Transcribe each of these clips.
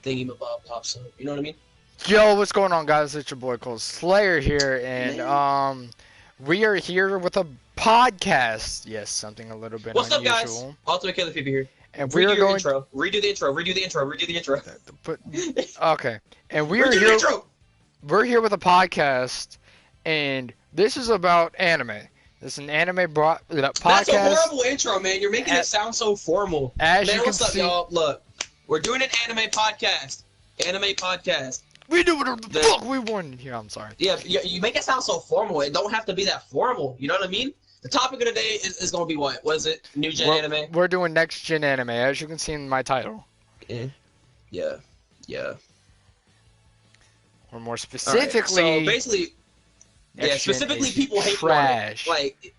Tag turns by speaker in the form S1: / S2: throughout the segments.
S1: thingamabob pops up. You know what I mean?
S2: Yo, what's going on, guys? It's your boy Cole Slayer here, and we are here with a podcast. Yes, something a little bit
S1: What's
S2: unusual.
S1: up, guys? Ultimate Killer Phoebe here.
S2: And we are going.
S1: Intro. Redo the intro. Redo the intro. Redo the intro.
S2: But okay, and we are
S1: Redo the
S2: here.
S1: intro.
S2: We're here with a podcast, and this is about anime. This is an anime podcast.
S1: That's a horrible intro, man. You're making it sound so formal.
S2: As
S1: man,
S2: you can
S1: what's up,
S2: see,
S1: y'all? Look, we're doing an anime podcast. Anime podcast.
S2: We do whatever the fuck we want here. I'm sorry.
S1: Yeah, you make it sound so formal. It don't have to be that formal. You know what I mean? The topic of the day is going to be what? What is it? New gen anime?
S2: We're doing next gen anime, as you can see in my title.
S1: Yeah.
S2: Or more specifically,
S1: so basically, specifically people hate
S2: trash.
S1: Like,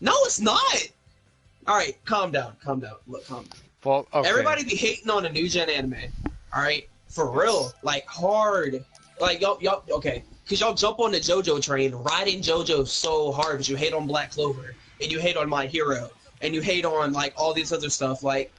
S1: no, it's not. All right, calm down. Look, calm down.
S2: Well, okay.
S1: Everybody be hating on a new gen anime. All right, for real, like hard. Like y'all, okay, because y'all jump on the JoJo train, riding JoJo so hard, but you hate on Black Clover, and you hate on My Hero, and you hate on like all these other stuff. Like,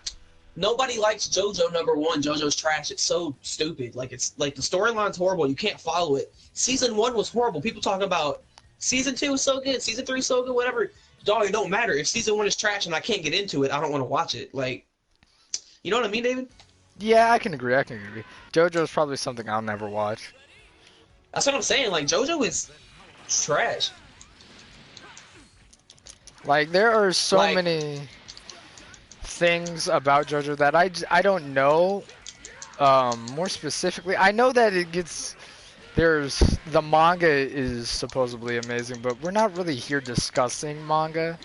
S1: nobody likes JoJo #1. JoJo's trash. It's so stupid. Like, it's like the storyline's horrible. You can't follow it. Season 1 was horrible. People talking about Season 2 is so good, Season 3 is so good, whatever. Dog, it don't matter. If Season 1 is trash and I can't get into it, I don't want to watch it. Like, you know what I mean, David?
S2: Yeah, I can agree. JoJo is probably something I'll never watch.
S1: That's what I'm saying. Like, JoJo is trash.
S2: Like, there are so many things about JoJo that I don't know. More specifically, I know that the manga is supposedly amazing, but we're not really here discussing manga.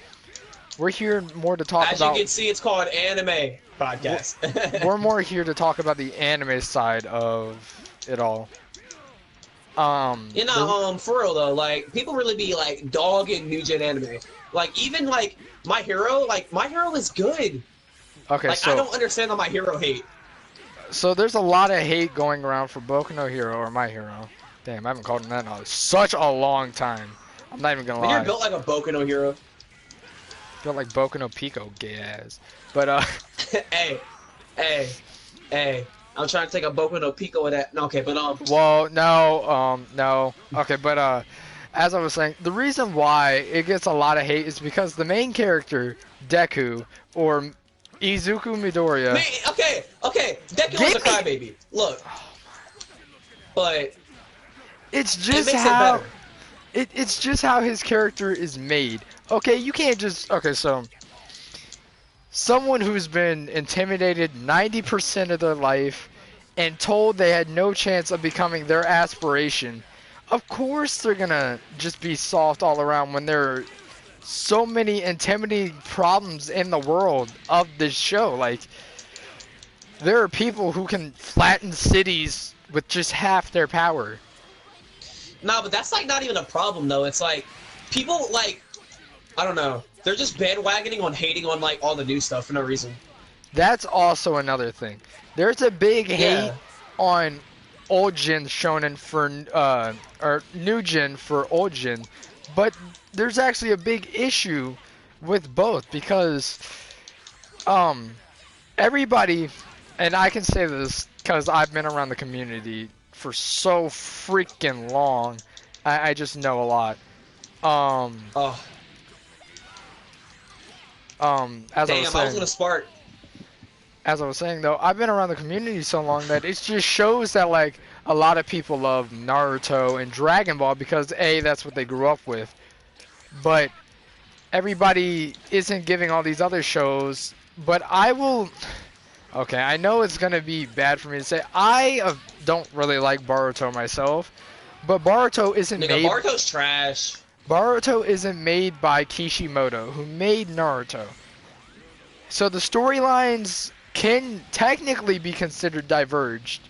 S2: We're here more to talk about.
S1: As you can see, it's called Anime Podcast.
S2: We're more here to talk about the anime side of it all.
S1: For real though, like, people really be like dogging new gen anime. Like, even like My Hero is good.
S2: Okay,
S1: like,
S2: so
S1: I don't understand the My Hero hate.
S2: So there's a lot of hate going around for Boku no Hero or My Hero. Damn, I haven't called him that in such a long time. I'm not even gonna lie.
S1: You're built like a Boku no Hero.
S2: Built like Boku no Pico, gay ass. But
S1: hey. I'm trying to take a Boku no Pico with that. No, okay, but
S2: Well, no. Okay, but as I was saying, the reason why it gets a lot of hate is because the main character, Deku, or Izuku Midoriya.
S1: Okay. Deku was a crybaby. Look, but
S2: it's just it's just how his character is made. Okay, you can't just so someone who's been intimidated 90% of their life and told they had no chance of becoming their aspiration. Of course they're gonna just be soft all around when there are so many intimidating problems in the world of this show. Like, there are people who can flatten cities with just half their power.
S1: No, but that's like not even a problem though. It's like people like, I don't know, they're just bandwagoning on hating on like all the new stuff for no reason.
S2: That's also another thing. There's a big hate on old gen shonen for or new gen for old gen, but there's actually a big issue with both because everybody, and I can say this because I've been around the community for so freaking long, I just know a lot. As I was saying though, I've been around the community so long that it just shows that like a lot of people love Naruto and Dragon Ball because A, that's what they grew up with. But everybody isn't giving all these other shows, but I will... Okay, I know it's gonna be bad for me to say. I don't really like Boruto myself, but Boruto isn't made...
S1: Boruto's trash.
S2: Boruto isn't made by Kishimoto, who made Naruto. So the storylines can technically be considered diverged,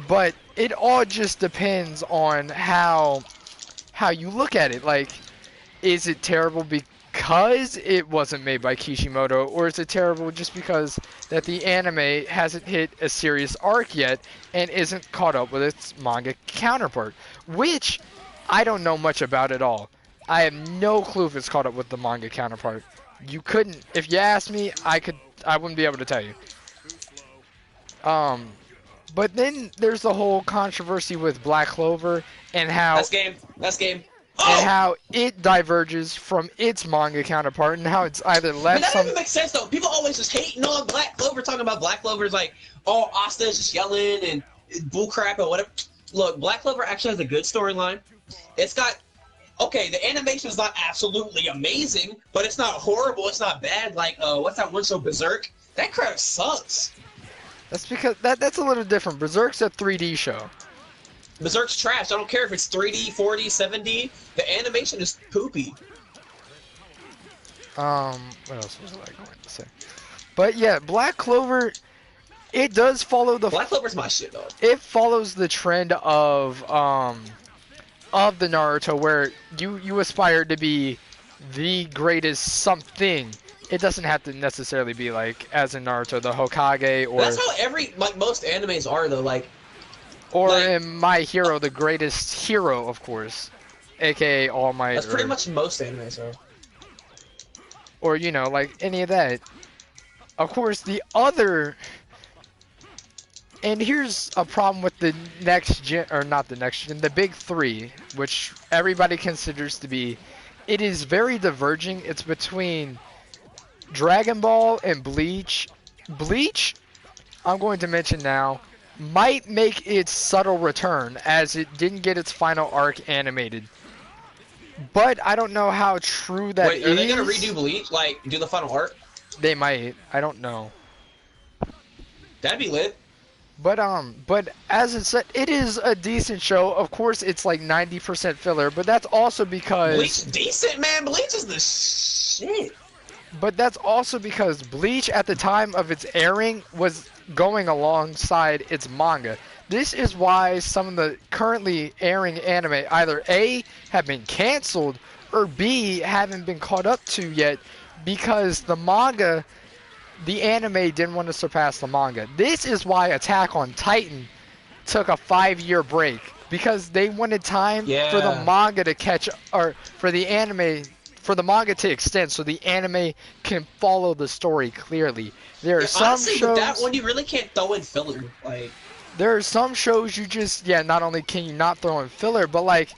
S2: but it all just depends on how you look at it. Like, is it terrible because it wasn't made by Kishimoto, or is it terrible just because that the anime hasn't hit a serious arc yet and isn't caught up with its manga counterpart, which I don't know much about at all. I have no clue if it's caught up with the manga counterpart. You couldn't, if you asked me, I wouldn't be able to tell you. But then there's the whole controversy with Black Clover and how
S1: That's game. That's game.
S2: and
S1: Oh!
S2: how it diverges from its manga counterpart and how it's either
S1: I mean,
S2: left
S1: that
S2: some.
S1: doesn't make sense though. People always just hating on Black Clover, talking about Black Clover's like, oh, Asta's just yelling and bullcrap and whatever. Look, Black Clover actually has a good storyline. It's got, okay, the animation's not absolutely amazing, but it's not horrible. It's not bad. Like, what's that one show, Berserk? That crap sucks.
S2: That's because that's a little different. Berserk's a 3D show.
S1: Berserk's trash. I don't care if it's 3D, 4D, 7D. The animation is poopy.
S2: What else was I going to say? But yeah, Black Clover, it does follow the.
S1: Black Clover's my shit though.
S2: It follows the trend of the Naruto where you aspire to be the greatest something. It doesn't have to necessarily be like as in Naruto the Hokage or
S1: That's how most animes are though. Like
S2: in My Hero the greatest hero, of course, aka All Might.
S1: That's pretty much most animes though.
S2: Or you know, like any of that. Of course, the other. And here's a problem with the next gen, or not the next gen, the big three, which everybody considers to be. It is very diverging. It's between Dragon Ball and Bleach. Bleach, I'm going to mention now, might make its subtle return as it didn't get its final arc animated. But I don't know how true that is.
S1: Wait, are they gonna redo Bleach? Like, do the final arc?
S2: They might. I don't know.
S1: That'd be lit.
S2: But as it said, it is a decent show. Of course, it's like 90% filler, but that's also because
S1: Bleach decent, man. Bleach is the shit.
S2: But that's also because Bleach at the time of its airing was going alongside its manga. This is why some of the currently airing anime either A, have been canceled, or B, haven't been caught up to yet because the manga, the anime didn't want to surpass the manga. This is why Attack on Titan took a 5-year break because they wanted time for the manga to catch, or for the anime, for the manga to extend so the anime can follow the story clearly. There are some
S1: honestly,
S2: shows,
S1: with that one you really can't throw in filler. Like,
S2: there are some shows you just, not only can you not throw in filler, but like,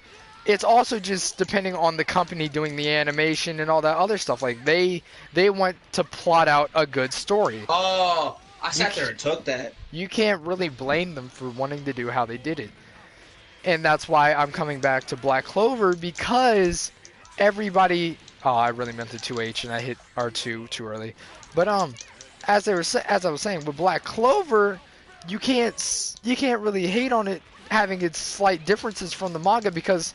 S2: it's also just depending on the company doing the animation and all that other stuff. Like, they want to plot out a good story.
S1: oh, I sat there and took that.
S2: You can't really blame them for wanting to do how they did it. And that's why I'm coming back to Black Clover, because everybody, I really meant the 2H and I hit R2 too early. But as I was saying, with Black Clover, you can't really hate on it having its slight differences from the manga because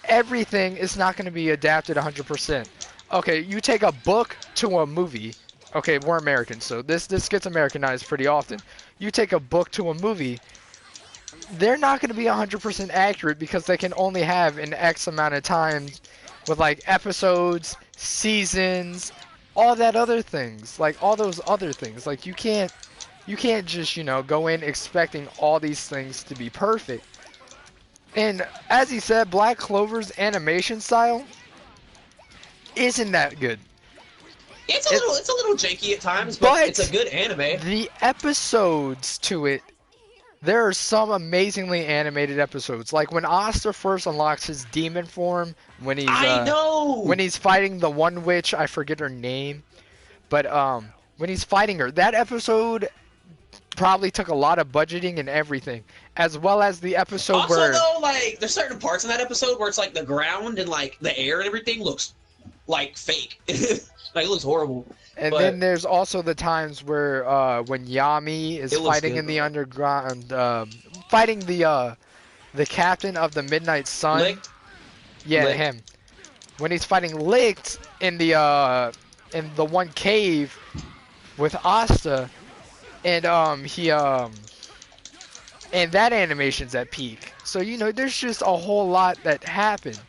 S2: everything is not going to be adapted 100%. Okay, you take a book to a movie. Okay, we're Americans, so this gets Americanized pretty often. You take a book to a movie, they're not going to be 100% accurate because they can only have an X amount of time with like episodes, seasons, all that other things, like all those other things. Like you can't just, go in expecting all these things to be perfect. And as he said, Black Clover's animation style isn't that good.
S1: It's a little janky at times, but it's a good anime.
S2: The episodes to it, there are some amazingly animated episodes. Like when Asta first unlocks his demon form, when he's fighting the one witch, I forget her name, but when he's fighting her, that episode probably took a lot of budgeting and everything, as well as the episode
S1: also,
S2: where
S1: though, like there's certain parts in that episode where it's like the ground and like the air and everything looks like fake. Like it looks horrible.
S2: And then there's also the times where when Yami is fighting in the underground, fighting the captain of the Midnight Sun.
S1: Licht?
S2: Yeah, him. When he's fighting Licht in the one cave with Asta, and and that animation's at peak. So there's just a whole lot that happened.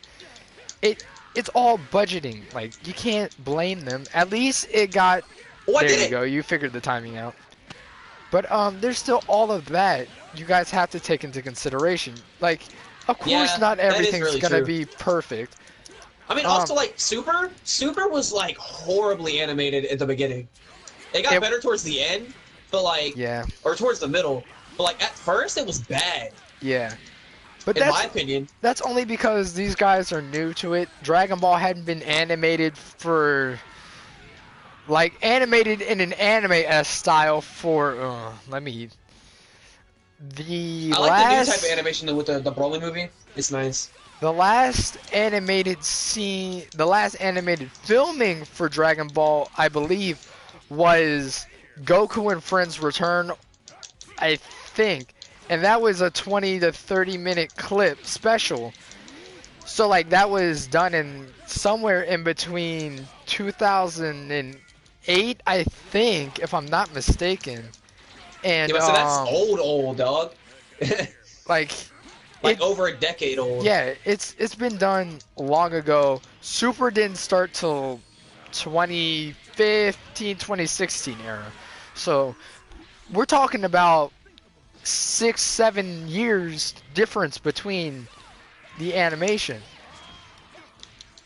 S2: It's all budgeting. Like, you can't blame them. At least it got... there you go. You figured the timing out. But there's still all of that you guys have to take into consideration. Like, of course not everything's really gonna be perfect.
S1: I mean, also, like, Super was, like, horribly animated at the beginning. It got better towards the end, but like,
S2: Yeah,
S1: or towards the middle. But like at first, it was bad,
S2: yeah. But
S1: in my opinion.
S2: that's only because these guys are new to it. Dragon Ball hadn't been animated for like animated in an anime-esque style for let me the
S1: I like the new type of animation with the Broly movie. It's nice.
S2: the last animated scene, the last animated filming for Dragon Ball, I believe, was Goku and Friends Return, I think. And that was a 20 to 30 minute clip special. So like that was done in somewhere in between 2008, I think, if I'm not mistaken. And
S1: Yeah, but so that's old, dog.
S2: like
S1: Like over a decade old.
S2: yeah, it's been done long ago. Super didn't start till 2015, 2016 era. So we're talking about 6, 7 years difference between the animation.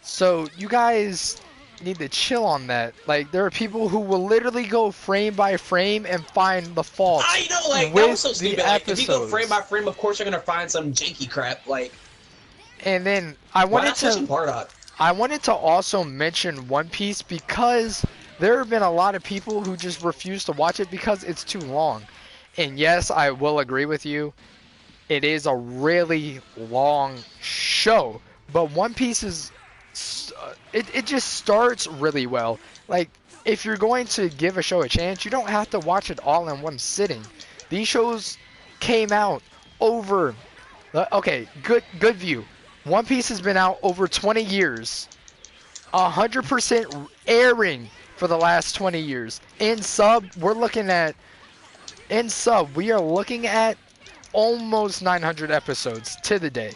S2: So you guys need to chill on that. Like there are people who will literally go frame by frame and find the faults.
S1: I know, like
S2: with
S1: that was so stupid.
S2: the
S1: Like if you go
S2: episodes.
S1: frame by frame, of course you're gonna find some janky crap. Like
S2: And then I
S1: why
S2: wanted
S1: not switching
S2: to
S1: Bardock?
S2: I wanted to also mention One Piece because there have been a lot of people who just refuse to watch it because it's too long. And yes, I will agree with you. It is a really long show, but One Piece is it just starts really well. Like if you're going to give a show a chance, you don't have to watch it all in one sitting. These shows came out over okay, good view. One Piece has been out over 20 years. 100% airing for the last 20 years. In sub, we are looking at almost 900 episodes to the day.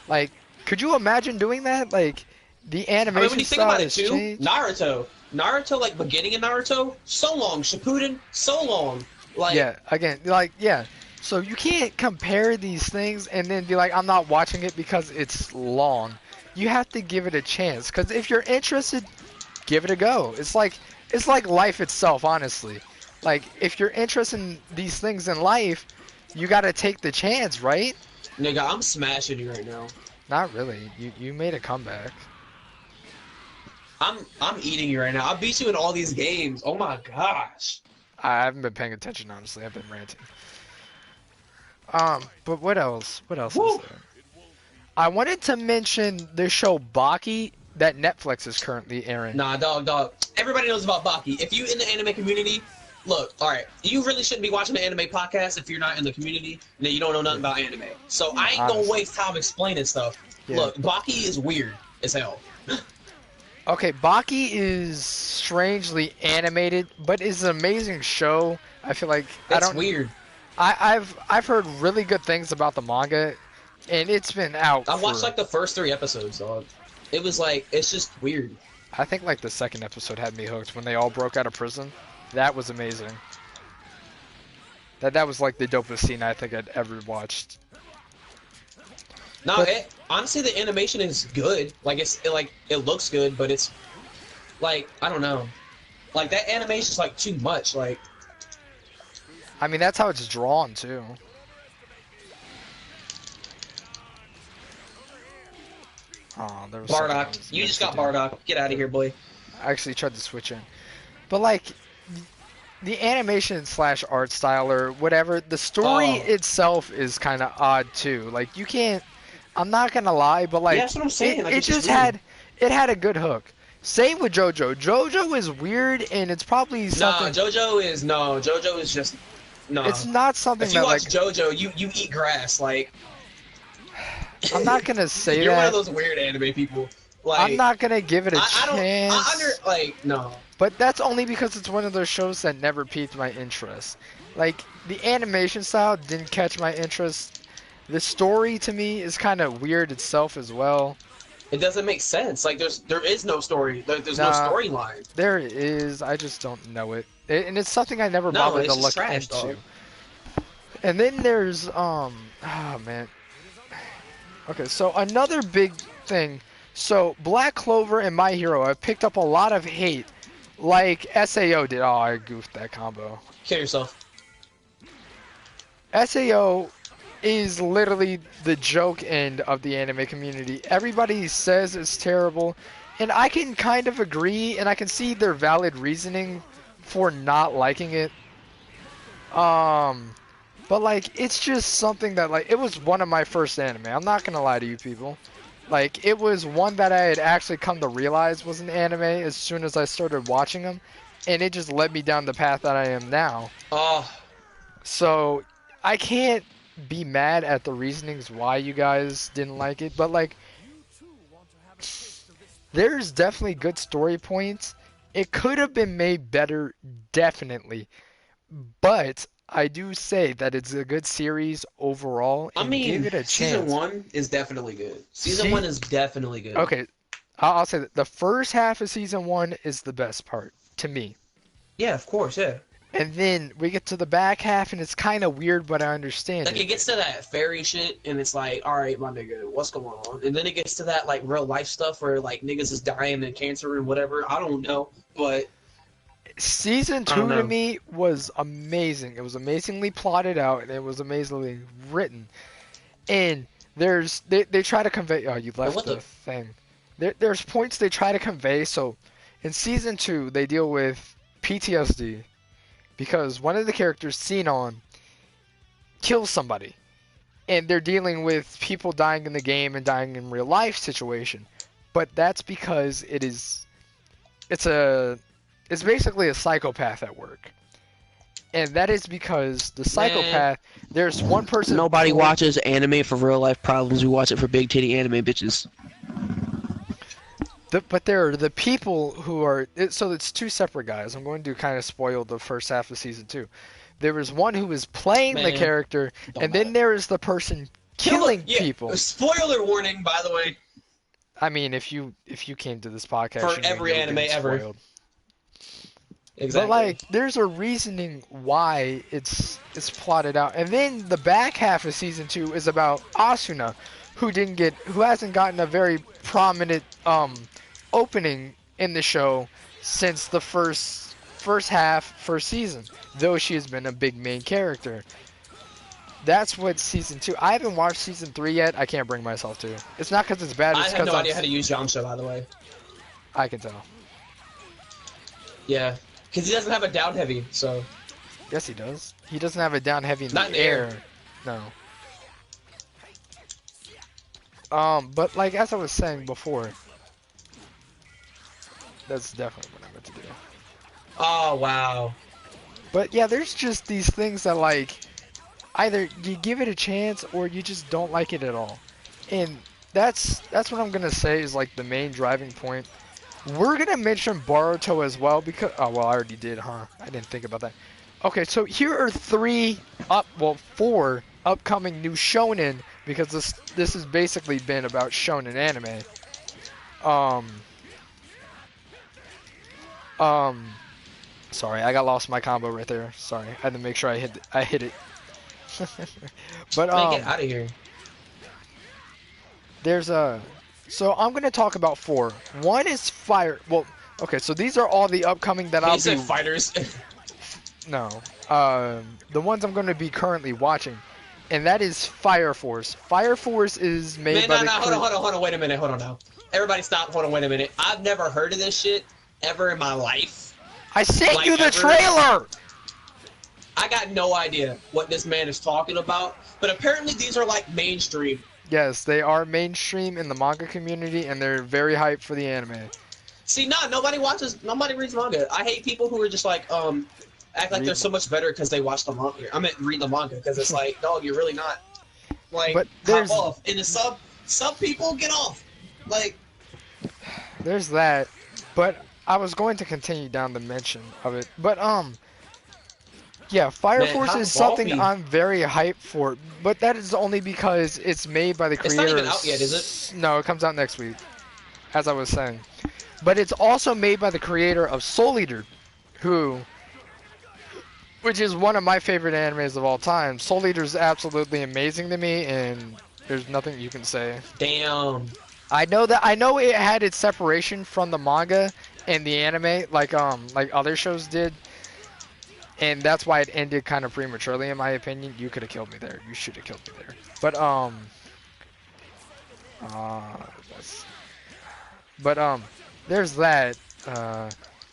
S2: Like, could you imagine doing that? Like, the animation
S1: I mean, when you think
S2: style
S1: about it
S2: has
S1: too,
S2: changed.
S1: Naruto, like beginning of Naruto, so long. Shippuden, so long. Like,
S2: Yeah, again, like, yeah. So you can't compare these things and then be like, I'm not watching it because it's long. You have to give it a chance. Because if you're interested, give it a go. It's like life itself, honestly. Like, if you're interested in these things in life, you gotta take the chance, right?
S1: nigga, I'm smashing you right now.
S2: Not really. You made a comeback.
S1: I'm eating you right now. I beat you in all these games. Oh my gosh.
S2: I haven't been paying attention, honestly. I've been ranting. But what else? What else
S1: Woo.
S2: is there? I wanted to mention the show Baki that Netflix is currently airing.
S1: Nah, dog. Everybody knows about Baki. If you in the anime community, look, alright, you really shouldn't be watching the anime podcast if you're not in the community and then you don't know nothing about anime. So I ain't gonna waste time explaining stuff.
S2: Yeah.
S1: Look, Baki is weird as hell.
S2: Okay, Baki is strangely animated, but it's an amazing show. I feel like
S1: It's weird.
S2: I've heard really good things about the manga, and it's been out.
S1: I watched
S2: for-
S1: like the first 3 episodes, dog. It was like, it's just weird.
S2: I think like the second episode had me hooked when they all broke out of prison. That was amazing. That was like the dopest scene I think I'd ever watched.
S1: No,
S2: But-
S1: honestly, the animation is good. Like it looks good, but it's like I don't know. Like that animation's like too much. Like
S2: I mean, that's how it's drawn too. Oh, there was something I
S1: Bardock,
S2: was
S1: you
S2: meant
S1: just
S2: to
S1: got
S2: do.
S1: Bardock. Get out of here, boy.
S2: I actually tried to switch in, but like the animation slash art style or whatever, the story
S1: Oh.
S2: itself is kind of odd too. Like you can't. I'm not gonna lie, but like
S1: Yeah, that's what I'm saying. Like,
S2: it
S1: it's just
S2: just
S1: weird.
S2: had a good hook. Same with JoJo. JoJo is weird, and it's probably something.
S1: JoJo is just no.
S2: It's not something
S1: If you
S2: that
S1: watch
S2: like.
S1: JoJo, you eat grass. Like
S2: I'm not gonna say
S1: you're one
S2: that.
S1: of those weird anime people. Like
S2: I'm not gonna give it a
S1: I don't.
S2: chance.
S1: No.
S2: But that's only because it's one of those shows that never piqued my interest. Like, the animation style didn't catch my interest. The story, to me, is kind of weird itself as well.
S1: It doesn't make sense. Like there is no story. There's no
S2: Nah.
S1: storyline.
S2: There is, I just don't know it. And it's something I never
S1: No,
S2: bothered
S1: it's
S2: to
S1: just
S2: look
S1: trash,
S2: into.
S1: dog.
S2: And then there's, oh man. Okay, so another big thing. So, Black Clover and My Hero have picked up a lot of hate like SAO did. Oh, I goofed that combo.
S1: Kill yourself.
S2: SAO is literally the joke end of the anime community. Everybody says it's terrible, and I can kind of agree, and I can see their valid reasoning for not liking it. But like, it's just something that like, it was one of my first anime. I'm not gonna lie to you people. Like, it was one that I had actually come to realize was an anime as soon as I started watching them, and it just led me down the path that I am now.
S1: Oh,
S2: So, I can't be mad at the reasonings why you guys didn't like it, but like, there's definitely good story points. It could have been made better, definitely, but I do say that it's a good series overall,
S1: I
S2: and
S1: mean,
S2: give it a
S1: season
S2: chance.
S1: 1 is definitely good. Season
S2: See-
S1: 1 is definitely good.
S2: Okay, I'll say that the first half of season 1 is the best part to me.
S1: Yeah, of course, yeah.
S2: And then we get to the back half, and it's kind of weird, but I understand
S1: Like, it
S2: it.
S1: gets to that fairy shit, and it's like, alright, my nigga, what's going on? And then it gets to that, like, real life stuff where, like, niggas is dying and cancer and whatever. I don't know, but
S2: Season
S1: I don't
S2: 2 to
S1: know.
S2: me was amazing. It was amazingly plotted out, and it was amazingly written. And they try to convey. Oh, you left
S1: what
S2: the
S1: the-
S2: thing. There's points they try to convey. So in season 2, they deal with PTSD because one of the characters, Xenon, kills somebody, and they're dealing with people dying in the game and dying in real life situation. But that's because it's basically a psychopath at work. And that is because the psychopath, there's one person.
S1: Nobody watches anime for real life problems. We watch it for big titty anime bitches.
S2: But there are the people who are. So it's two separate guys. I'm going to kind of spoil the first half of season 2. There was one who was playing the
S1: Man,
S2: character,
S1: don't
S2: and then
S1: matter.
S2: there is the person killing people.
S1: Spoiler warning, by the way.
S2: I mean, if you came to this podcast,
S1: For
S2: you knew
S1: every
S2: you were
S1: anime
S2: getting
S1: ever.
S2: spoiled.
S1: Exactly.
S2: But like, there's a reasoning why it's plotted out, and then the back half of season 2 is about Asuna, who hasn't gotten a very prominent opening in the show since the first season, though she has been a big main character. That's what season 2. I haven't watched season 3 yet. I can't bring myself to. It's not because it's bad.
S1: I
S2: It's
S1: have
S2: because
S1: no idea how to use Yamcha, by the way.
S2: I can tell.
S1: Yeah. Because he doesn't have a down heavy, so.
S2: Yes, he does. He doesn't have it down heavy in
S1: Not
S2: the
S1: in the air.
S2: air. No. But like as I was saying before, that's definitely what I meant to do.
S1: Oh, wow.
S2: But yeah, there's just these things that like either you give it a chance or you just don't like it at all. And that's what I'm gonna say is like the main driving point. We're gonna mention Boruto as well because I already did, huh? I didn't think about that. Okay, so here are 4 upcoming new shonen because this has basically been about shonen anime. Sorry, I got lost in my combo right there. Sorry, I had to make sure I hit it. But
S1: Man, get out of here.
S2: there's a. So I'm gonna talk about 4. One is Fire. Well, okay, so these are all the upcoming that
S1: He
S2: I'll
S1: said
S2: be.
S1: fighters.
S2: No, the ones I'm gonna be currently watching, and that is Fire Force. Fire Force is made
S1: Man,
S2: by
S1: no,
S2: the.
S1: hold on, wait a minute, hold on now. Everybody stop, hold on, wait a minute. I've never heard of this shit ever in my life.
S2: I sent
S1: like
S2: you the
S1: ever-
S2: trailer.
S1: I got no idea what this man is talking about, but apparently these are like mainstream.
S2: Yes, they are mainstream in the manga community, and they're very hyped for the anime.
S1: See, nobody reads manga. I hate people who are just like, act like
S2: Read
S1: they're so much better because they watch the manga. I meant read the manga because it's like, dog, you're really not. Like,
S2: But
S1: hop
S2: there's-
S1: off. And the sub people, get off. Like,
S2: There's that, but I was going to continue down the mention of it. But yeah, Fire
S1: Man,
S2: Force
S1: how
S2: is something
S1: bulky.
S2: I'm very hyped for, but that is only because it's made by the
S1: It's
S2: creators.
S1: not even out yet, is
S2: No, it comes out next week, as I was saying. But it's also made by the creator of Soul Eater, which is one of my favorite animes of all time. Soul Eater is absolutely amazing to me, and there's nothing you can say.
S1: damn.
S2: I know it had its separation from the manga, in the anime, like other shows did, and that's why it ended kind of prematurely, in my opinion. You could have killed me there. You should have killed me there. But that's, but there's that.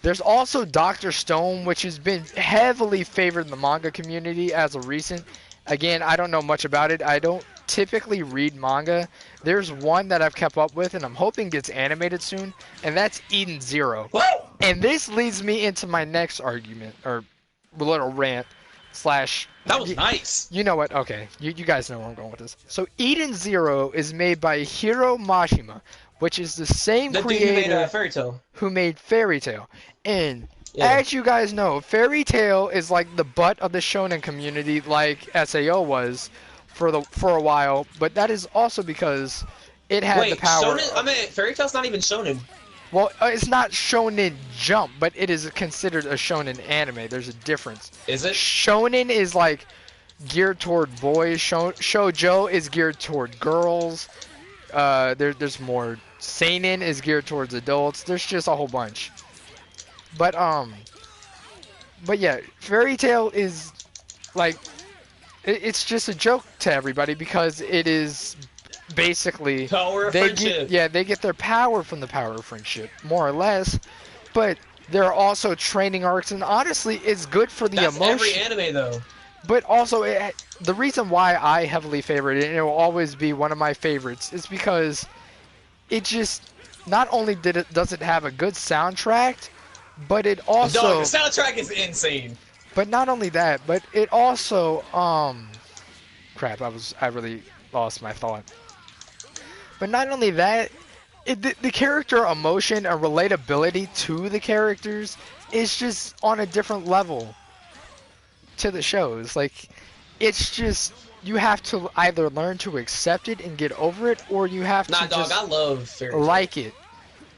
S2: There's also Dr. Stone, which has been heavily favored in the manga community as of recent. Again, I don't know much about it. I don't typically read manga. There's one that I've kept up with, and I'm hoping gets animated soon, and that's Eden Zero.
S1: Whoa!
S2: And this leads me into my next argument, or little rant, slash...
S1: That was nice.
S2: You know what? Okay, you guys know where I'm going with this. So Eden Zero is made by Hiro Mashima, which is the same
S1: The dude
S2: creator
S1: who made Fairy Tail.
S2: who made Fairy Tail. And
S1: Yeah.
S2: as you guys know, Fairy Tail is like the butt of the shonen community, like SAO was for a while. But that is also because it had
S1: Wait,
S2: the power.
S1: Shonen? I mean, Fairy Tail's not even Shonen.
S2: Well, it's not Shonen Jump, but it is considered a shonen anime. There's a difference.
S1: Is it?
S2: Shonen is like geared toward boys. Shoujo is geared toward girls. There's more. Seinen is geared towards adults. There's just a whole bunch. But yeah, Fairy Tail is like it's just a joke to everybody because it is basically
S1: Power of friendship.
S2: they get their power from the power of friendship, more or less. But there are also training arcs, and honestly, it's good for the
S1: That's
S2: emotion.
S1: every anime though.
S2: But also, the reason why I heavily favor it, and it will always be one of my favorites, is because it just not only does it have a good soundtrack, but it also
S1: Dog, the soundtrack is insane.
S2: but not only that, but it also crap, I really lost my thought. But not only that, the character emotion and relatability to the characters is just on a different level to the shows. Like, it's just, you have to either learn to accept it and get over it, or you have
S1: Nah,
S2: to
S1: dog,
S2: just
S1: I love Fairy Tail.
S2: like it.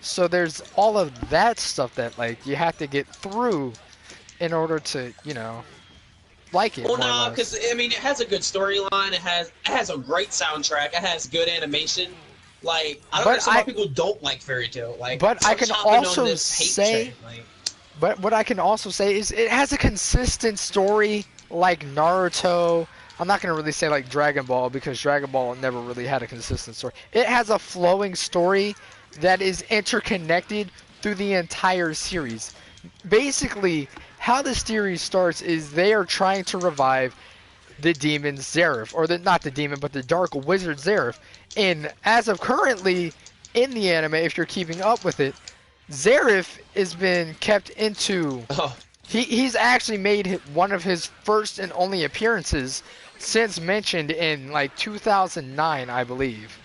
S2: So there's all of that stuff that, like, you have to get through in order to, you know, like it.
S1: Well,
S2: more or
S1: no,
S2: less.
S1: because I mean, it has a good storyline. It has a great soundtrack. It has good animation. Like, I don't
S2: But
S1: understand why
S2: I-
S1: people don't like Fairy Tail. Like,
S2: But I can
S1: stop hopping on
S2: also
S1: this hate
S2: say-
S1: train, like,
S2: But what I can also say is it has a consistent story like Naruto. I'm not going to really say like Dragon Ball because Dragon Ball never really had a consistent story. It has a flowing story that is interconnected through the entire series. Basically, how the series starts is they are trying to revive the demon Zeref, or not the demon, but the dark wizard Zeref. And as of currently in the anime, if you're keeping up with it, Zeref has been kept into.
S1: oh,
S2: He's actually made one of his first and only appearances since mentioned in like 2009, I believe,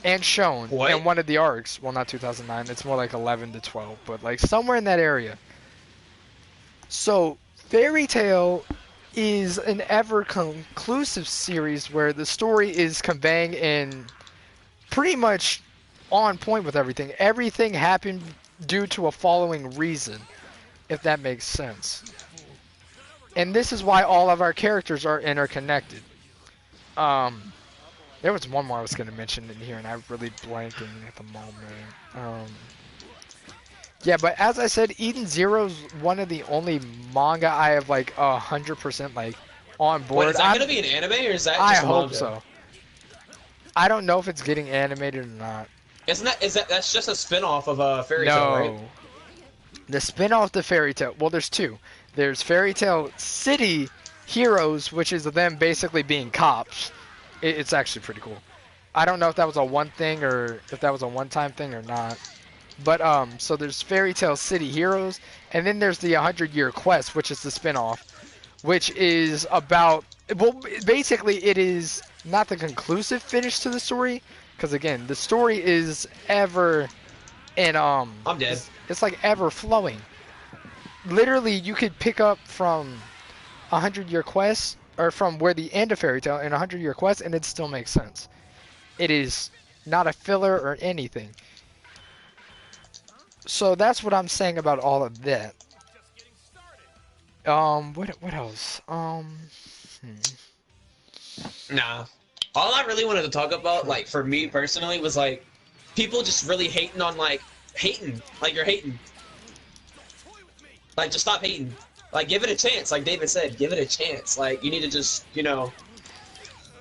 S2: and shown
S1: What?
S2: in one of the arcs. Well, not 2009. It's more like 11 to 12, but like somewhere in that area. So Fairy Tail is an ever conclusive series where the story is conveying in pretty much on point with everything. Everything happened due to a following reason, if that makes sense. And this is why all of our characters are interconnected. There was one more I was going to mention in here, and I'm really blanking at the moment. Yeah, but as I said, Eden Zero's one of the only manga I have like 100% like on board.
S1: wait, is that gonna be an anime or is that
S2: I
S1: just a
S2: hope
S1: manga?
S2: so. I don't know if it's getting animated or not.
S1: That's just a spin-off of Fairy Tail, right?
S2: No. The spin-off to Fairy Tail. Well, there's two. There's Fairy Tail City Heroes, which is them basically being cops. It's actually pretty cool. I don't know if that was a one thing or if that was a one-time thing or not. But so there's Fairy Tail City Heroes, and then there's the 100-Year Quest, which is the spin-off, which is about, well, basically it is not the conclusive finish to the story, because again, the story is ever and
S1: I'm dead.
S2: it's like ever flowing. Literally, you could pick up from 100-Year Quest, or from where the end of Fairy Tail in 100-Year Quest, and it still makes sense. It is not a filler or anything. So that's what I'm saying about all of that. What else?
S1: Nah. All I really wanted to talk about, like, for me personally, was, like, people just really hating on, like, hating. Like, you're hating. Like, just stop hating. Like, give it a chance. Like David said, give it a chance. Like, you need to just, you know,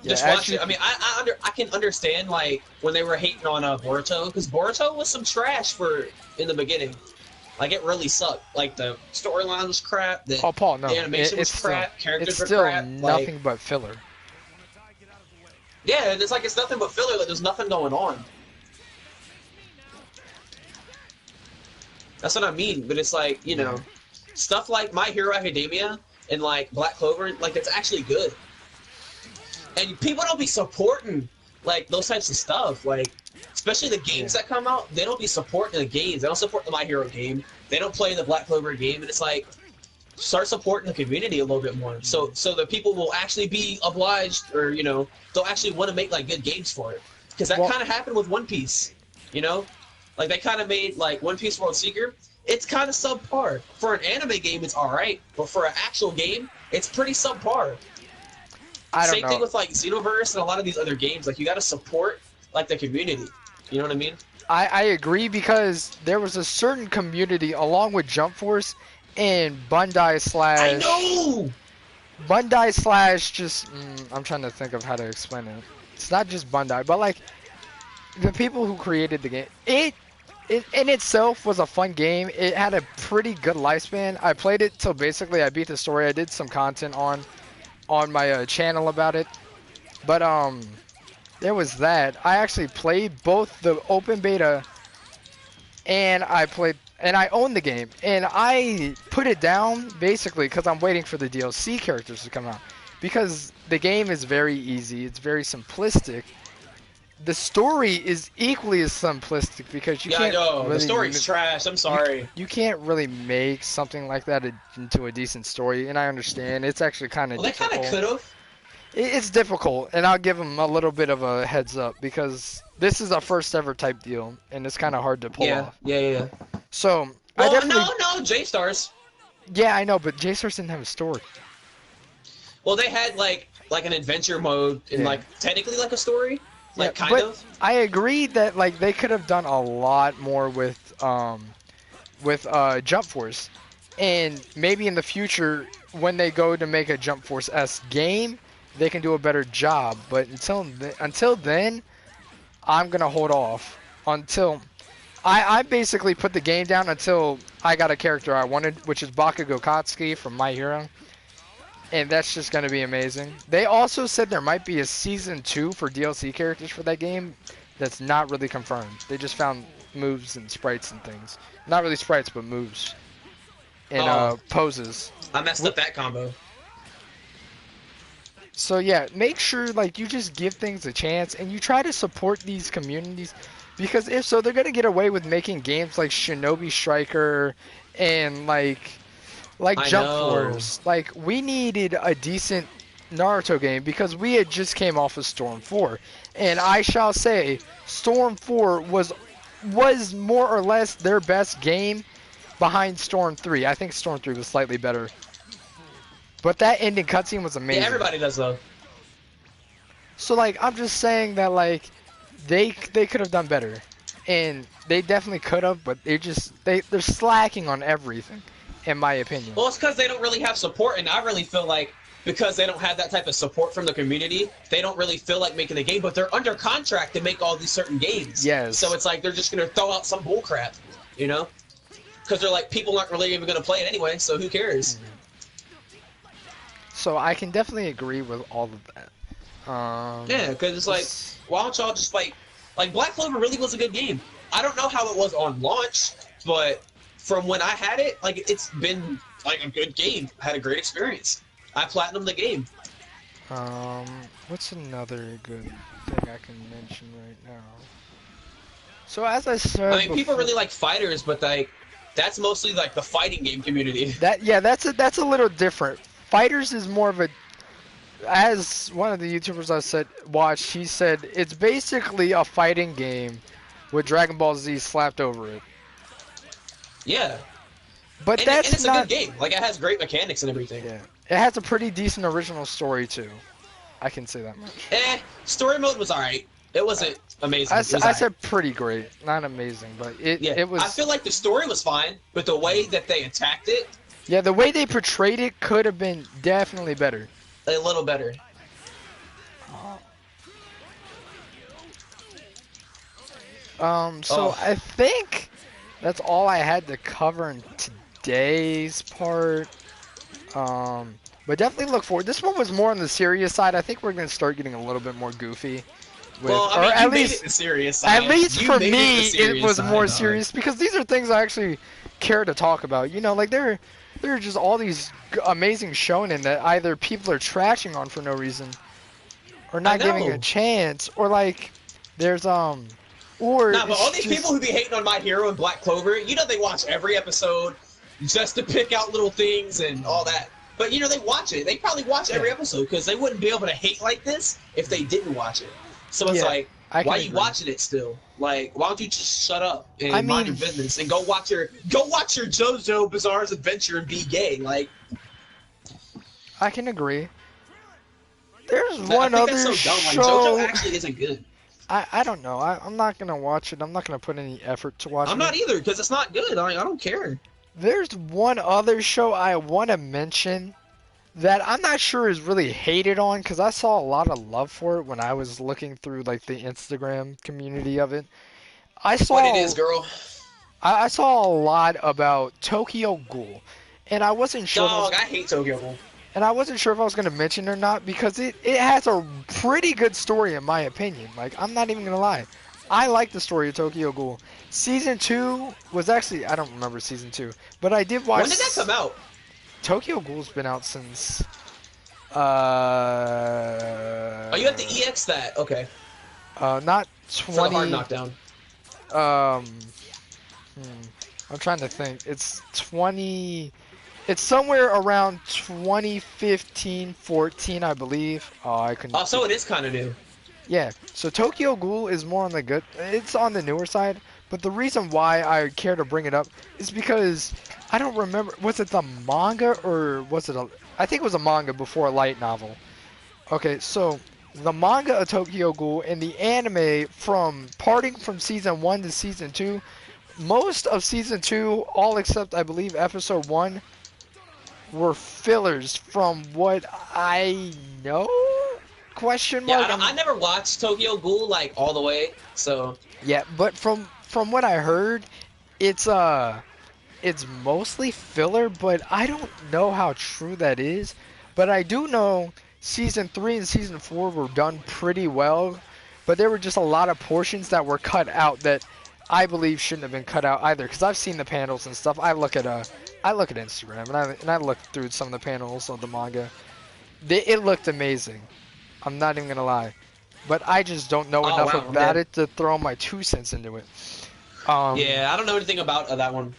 S1: just watch it. I mean, I can understand, like, when they were hating on Boruto, because Boruto was some trash in the beginning. Like, it really sucked. Like, the storyline was crap. The,
S2: Paul, no.
S1: The animation was crap. Characters were crap.
S2: It's still nothing but filler.
S1: Yeah, it's like, it's nothing but filler. Like, there's nothing going on. That's what I mean. But it's like, you know, stuff like My Hero Academia and, like, Black Clover, like, that's actually good. And people don't be supporting, like, those types of stuff. Like, especially the games that come out, they don't be supporting the games. They don't support the My Hero game. They don't play the Black Clover game. And it's like, start supporting the community a little bit more. So that people will actually be obliged, or, you know, they'll actually want to make, like, good games for it. Because that kind of happened with One Piece, you know? Like, they kind of made, like, One Piece World Seeker. It's kind of subpar. For an anime game, it's alright. But for an actual game, it's pretty subpar. Same thing with, like, Xenoverse and a lot of these other games. Like, you gotta support, like, the community. You know what I mean?
S2: I agree, because there was a certain community along with Jump Force and Bandai slash...
S1: I know!
S2: Bandai slash just... I'm trying to think of how to explain it. It's not just Bandai, but, like, the people who created the game. It in itself was a fun game. It had a pretty good lifespan. I played it till basically I beat the story. I did some content on my channel about it. But, there was that. I actually played both the open beta and I owned the game. And I put it down basically because I'm waiting for the DLC characters to come out. Because the game is very easy. It's very simplistic. The story is equally as simplistic because you can't.
S1: I know.
S2: Really,
S1: the story's trash. I'm sorry.
S2: You can't really make something like that into a decent story, and I understand. It's actually kind of difficult.
S1: They kind of could have.
S2: It's difficult, and I'll give them a little bit of a heads up because this is a first ever type deal, and it's kind of hard to pull off.
S1: Yeah.
S2: So,
S1: well,
S2: I definitely...
S1: No, J-Stars.
S2: Yeah, I know, but J-Stars didn't have a story.
S1: Well, they had, like an adventure mode and, like, technically, like, a story. Like, kind of.
S2: I agree that, like, they could have done a lot more with Jump Force. And maybe in the future, when they go to make a Jump Force-esque game, they can do a better job. But until then, I'm going to hold off. Until... I basically put the game down until I got a character I wanted, which is Bakugo Katsuki from My Hero. And that's just going to be amazing. They also said there might be a Season 2 for DLC characters for that game. That's not really confirmed. They just found moves and sprites and things. Not really sprites, but moves. And poses.
S1: I messed up that combo.
S2: So yeah, make sure like you just give things a chance and you try to support these communities. Because if so, they're going to get away with making games like Shinobi Striker and like Jump Force. Like, we needed a decent Naruto game because we had just came off of Storm 4. And I shall say, Storm 4 was more or less their best game behind Storm 3. I think Storm 3 was slightly better. But that ending cutscene was amazing.
S1: Yeah, everybody does, though.
S2: So, like, I'm just saying that, like, they could have done better. And they definitely could have, but they're slacking on everything. In my opinion.
S1: Well, it's because they don't really have support, and I really feel like because they don't have that type of support from the community, they don't really feel like making the game, but they're under contract to make all these certain games.
S2: Yes.
S1: So it's like they're just going to throw out some bullcrap, you know? Because they're like, people aren't really even going to play it anyway, so who cares?
S2: So I can definitely agree with all of that.
S1: Yeah, because it's like, why don't y'all just like Black Clover really was a good game. I don't know how it was on launch, but... From when I had it, like, it's been, like, a good game. I had a great experience. I platinumed the game.
S2: What's another good thing I can mention right now? So, as I said
S1: I mean, people really like fighters, but, like, that's mostly, like, the fighting game community.
S2: That's a little different. Fighters is more of a... As one of the YouTubers I watched, he said, it's basically a fighting game with Dragon Ball Z slapped over it.
S1: Yeah.
S2: But
S1: and it's a good game. Like, it has great mechanics and everything.
S2: Yeah. It has a pretty decent original story, too. I can say that much.
S1: Story mode was alright. It wasn't amazing.
S2: I,
S1: It was
S2: I
S1: alright.
S2: said pretty great, not amazing, but
S1: Yeah,
S2: it was.
S1: I feel like the story was fine, but the way that they attacked it,
S2: Yeah, the way they portrayed it could have been definitely better.
S1: a little better.
S2: So
S1: Oh.
S2: I think that's all I had to cover in today's part. But definitely look forward. This one was more on the serious side. I think we're gonna start getting a little bit more goofy. With,
S1: Well, I
S2: or
S1: mean,
S2: at
S1: you made
S2: least,
S1: it the serious side.
S2: at least
S1: You
S2: for
S1: made
S2: me,
S1: the serious
S2: it was
S1: side,
S2: more
S1: dog.
S2: serious because these are things I actually care to talk about. You know, like there are just all these amazing shonen that either people are trashing on for no reason, or not giving
S1: know.
S2: a chance, or like there's or
S1: Nah, but all
S2: it's
S1: these
S2: just-
S1: people who be hating on My Hero and Black Clover, you know they watch every episode just to pick out little things and all that. But you know they watch it. They probably watch every episode because they wouldn't be able to hate like this if they didn't watch it. So it's
S2: Yeah,
S1: like,
S2: I can
S1: why you
S2: agree.
S1: watching it still? Like, why don't you just shut up and
S2: I
S1: mind your
S2: mean-
S1: business and go watch your JoJo Bizarre's Adventure and be gay? Like,
S2: I can agree. There's
S1: I
S2: one
S1: think
S2: other
S1: that's so dumb. Like,
S2: show.
S1: JoJo actually isn't good.
S2: I don't know. I'm not gonna watch it. I'm not gonna put any effort to watch it.
S1: I'm not either because it's not good. I don't care.
S2: There's one other show I want to mention that I'm not sure is really hated on because I saw a lot of love for it when I was looking through like the Instagram community of it. I saw
S1: What it is, girl?
S2: I saw a lot about Tokyo Ghoul, and I wasn't sure.
S1: Dog, I hate Tokyo Ghoul.
S2: And I wasn't sure if I was going to mention it or not because it has a pretty good story in my opinion. Like, I'm not even going to lie. I like the story of Tokyo Ghoul. Season 2 was actually, I don't remember Season 2, but I did watch...
S1: When did that come out?
S2: Tokyo Ghoul's been out since...
S1: Oh, you have to EX that. Okay.
S2: Not
S1: For the hard
S2: 20...
S1: knockdown.
S2: I'm trying to think. It's 20... It's somewhere around 2015, 14, I believe. Oh, I couldn't...
S1: Oh, so it is kind of new.
S2: Yeah, so Tokyo Ghoul is more on the good, it's on the newer side, but the reason why I care to bring it up is because I don't remember, was it the manga or was it I think it was a manga before a light novel. Okay, so the manga of Tokyo Ghoul and the anime from parting from season 1 to season 2, most of season 2, all except I believe episode 1, were fillers from what I know? Question
S1: Yeah,
S2: mark?
S1: I never watched Tokyo Ghoul like all the way, so
S2: Yeah, but from what I heard, it's mostly filler, but I don't know how true that is. But I do know season 3 and season 4 were done pretty well, but there were just a lot of portions that were cut out that I believe shouldn't have been cut out either. Because I've seen the panels and stuff. I look at Instagram and I look through some of the panels of the manga. It looked amazing. I'm not even gonna lie, but I just don't know
S1: Oh,
S2: enough
S1: wow,
S2: about
S1: okay.
S2: it to throw my 2 cents into it.
S1: yeah, I don't know anything about that one.